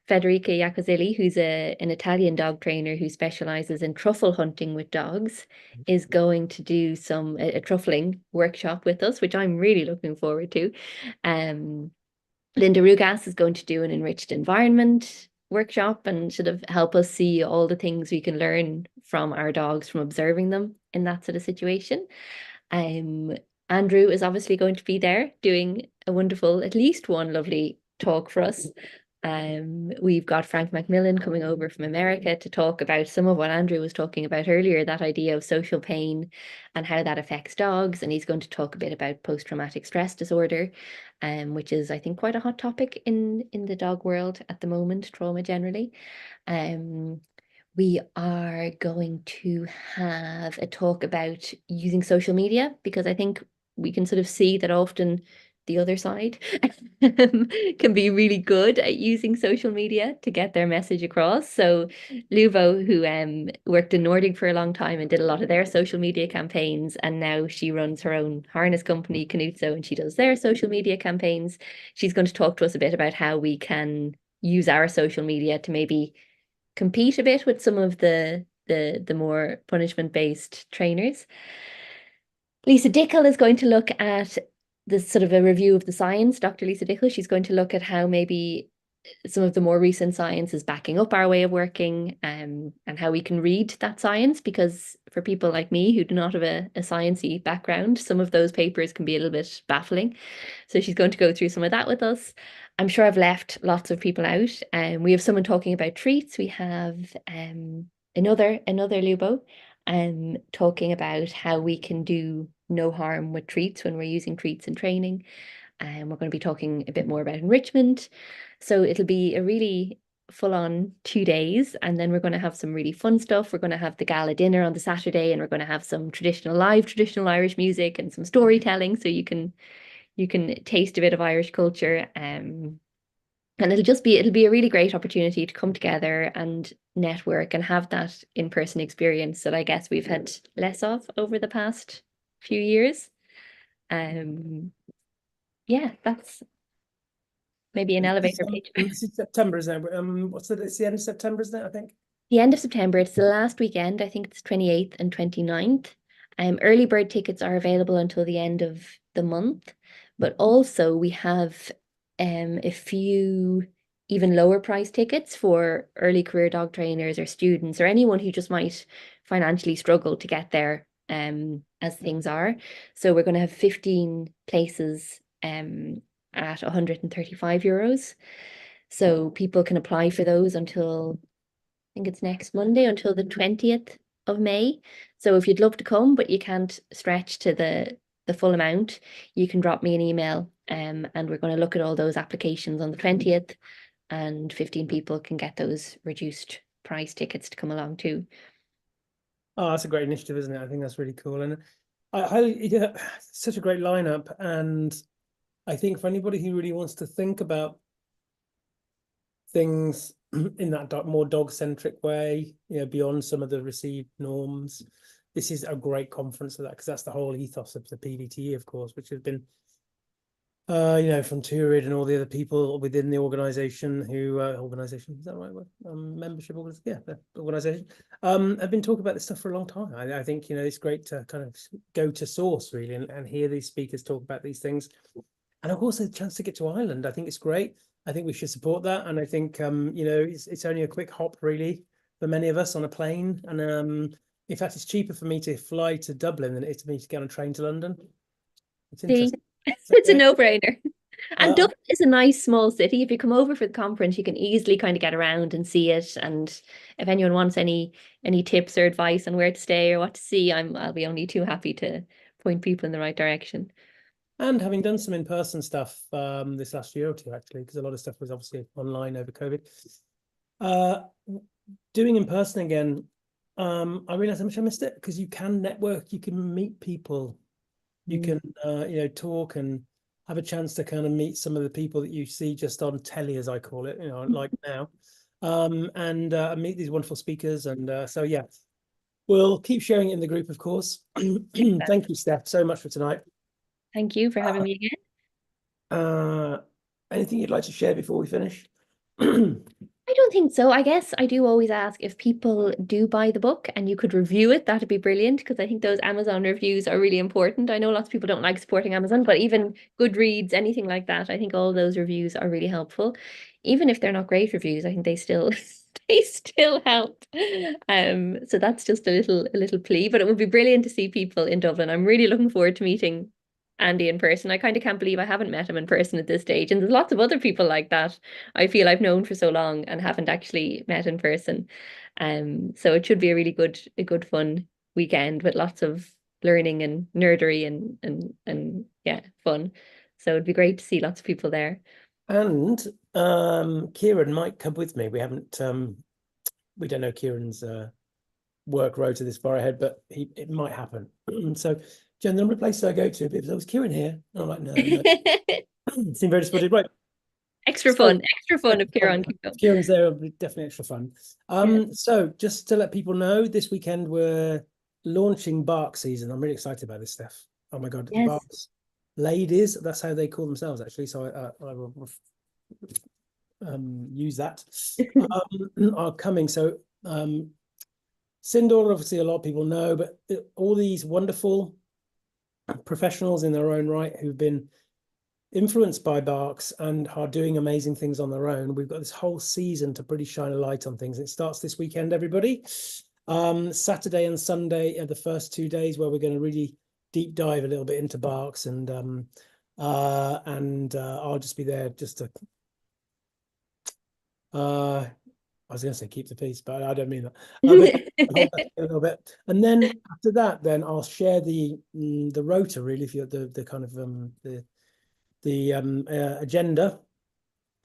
Federica Iacozzelli, who's an Italian dog trainer who specializes in truffle hunting with dogs, is going to do a truffling workshop with us, which I'm really looking forward to. Um, Linda Rugaas is going to do an enriched environment workshop and sort of help us see all the things we can learn from our dogs from observing them in that sort of situation. Um, Andrew is obviously going to be there doing a wonderful, at least one lovely talk for us. We've got Frank McMillan coming over from America to talk about some of what Andrew was talking about earlier, that idea of social pain and how that affects dogs. And he's going to talk a bit about post-traumatic stress disorder, which is, I think, quite a hot topic in the dog world at the moment, trauma generally. We are going to have a talk about using social media because I think we can sort of see that often the other side can be really good at using social media to get their message across. So Luvo, who worked in Nordic for a long time and did a lot of their social media campaigns, and now she runs her own harness company, Canuzzo, and she does their social media campaigns. She's going to talk to us a bit about how we can use our social media to maybe compete a bit with some of the more punishment-based trainers. Lisa Dickel is going to look at the sort of a review of the science. Dr. Lisa Dickel, she's going to look at how maybe some of the more recent science is backing up our way of working, and how we can read that science, because for people like me who do not have a sciencey background, some of those papers can be a little bit baffling. So she's going to go through some of that with us. I'm sure I've left lots of people out. We have someone talking about treats. We have another Lubo talking about how we can do no harm with treats when we're using treats in training. And we're going to be talking a bit more about enrichment. So it'll be a really full on 2 days. And then we're going to have some really fun stuff. We're going to have the gala dinner on the Saturday, and we're going to have some traditional Irish music and some storytelling. So you can taste a bit of Irish culture. And And it'll be a really great opportunity to come together and network and have that in-person experience that I guess we've had less of over the past few years. Um, yeah, that's maybe an elevator pitch. This is September, isn't it? It's the end of September, isn't it? I think. The end of September, it's the last weekend. I think it's 28th and 29th. Early bird tickets are available until the end of the month, but also we have a few even lower price tickets for early career dog trainers or students or anyone who just might financially struggle to get there as things are. So we're going to have 15 places at €135. So people can apply for those until I think it's next Monday until the 20th of May. So if you'd love to come, but you can't stretch to the full amount, you can drop me an email. And we're going to look at all those applications on the 20th, and 15 people can get those reduced price tickets to come along too. Oh, that's a great initiative, isn't it? I think that's really cool. And yeah, such a great lineup. And I think for anybody who really wants to think about things in that more dog-centric way, beyond some of the received norms, this is a great conference for that, because that's the whole ethos of the PDTE, of course, which has been from Turid and all the other people within the organization who organization, is that the right word? Membership organization, yeah, the organization have been talking about this stuff for a long time. I think it's great to kind of go to source really and hear these speakers talk about these things, and of course the chance to get to Ireland. I think it's great. I think we should support that, and I think it's only a quick hop really for many of us on a plane, and in fact it's cheaper for me to fly to Dublin than it is for me to get on a train to London. It's interesting. It's a no-brainer. And Uh, Dublin is a nice small city. If you come over for the conference, you can easily kind of get around and see it. And if anyone wants any tips or advice on where to stay or what to see, I'll be only too happy to point people in the right direction. And having done some in-person stuff this last year or two, actually, because a lot of stuff was obviously online over COVID. Doing in person again, I realized how much I missed it, because you can network, you can meet people, you can talk and have a chance to kind of meet some of the people that you see just on telly, as I call it, like now, and meet these wonderful speakers. And so, yeah, we'll keep sharing it in the group, of course. Thank you, Steph, so much for tonight. Thank you for having me again. Anything you'd like to share before we finish? I don't think so. I guess I do always ask if people do buy the book and you could review it, that'd be brilliant, because I think those Amazon reviews are really important. I know lots of people don't like supporting Amazon, but even Goodreads, anything like that, I think all those reviews are really helpful. Even if they're not great reviews, I think they still they still help. So that's just a little plea, but it would be brilliant to see people in Dublin. I'm really looking forward to meeting Andy in person. I kind of can't believe I haven't met him in person at this stage. And there's lots of other people like that I feel I've known for so long and haven't actually met in person. So it should be a good fun weekend with lots of learning and nerdery and yeah, fun. So it'd be great to see lots of people there. And Kieran might come with me. We don't know Kieran's work rota this far ahead, but it might happen. So Jen, the number of places I go to, if there was Kieran here, I'm like, no. Seem very disappointed. Right. Extra fun if Kieran can go. Kieran's there, it'll be definitely extra fun. So just to let people know, this weekend we're launching Bark season. I'm really excited about this, Steph. Oh my God, yes. Barks ladies, that's how they call themselves actually. So I will use that. Are coming. So Sindor, obviously a lot of people know, but all these wonderful professionals in their own right who've been influenced by Barks and are doing amazing things on their own. We've got this whole season to really shine a light on things. It starts this weekend, everybody. Saturday and Sunday are the first 2 days where we're going to really deep dive a little bit into Barks, and I'll just be there just to I was going to say keep the peace, but I don't mean that. A little bit, and then after that, then I'll share the rota really, if you're the kind of the agenda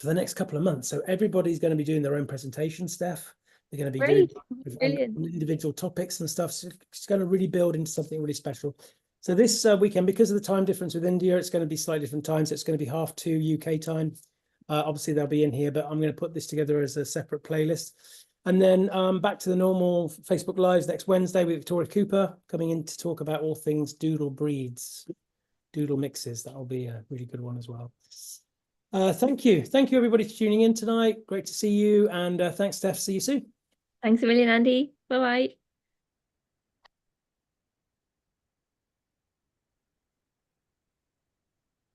for the next couple of months. So everybody's going to be doing their own presentation, Steph. They're going to be doing on individual topics and stuff. So it's going to really build into something really special. So this weekend, because of the time difference with India, it's going to be slightly different times. So it's going to be 2:30 UK time. Obviously they'll be in here, but I'm going to put this together as a separate playlist. And then back to the normal Facebook Lives next Wednesday with Victoria Cooper coming in to talk about all things doodle breeds, doodle mixes. That'll be a really good one as well. Thank you. Thank you, everybody, for tuning in tonight. Great to see you. And thanks, Steph. See you soon. Thanks a million, Andy. Bye-bye.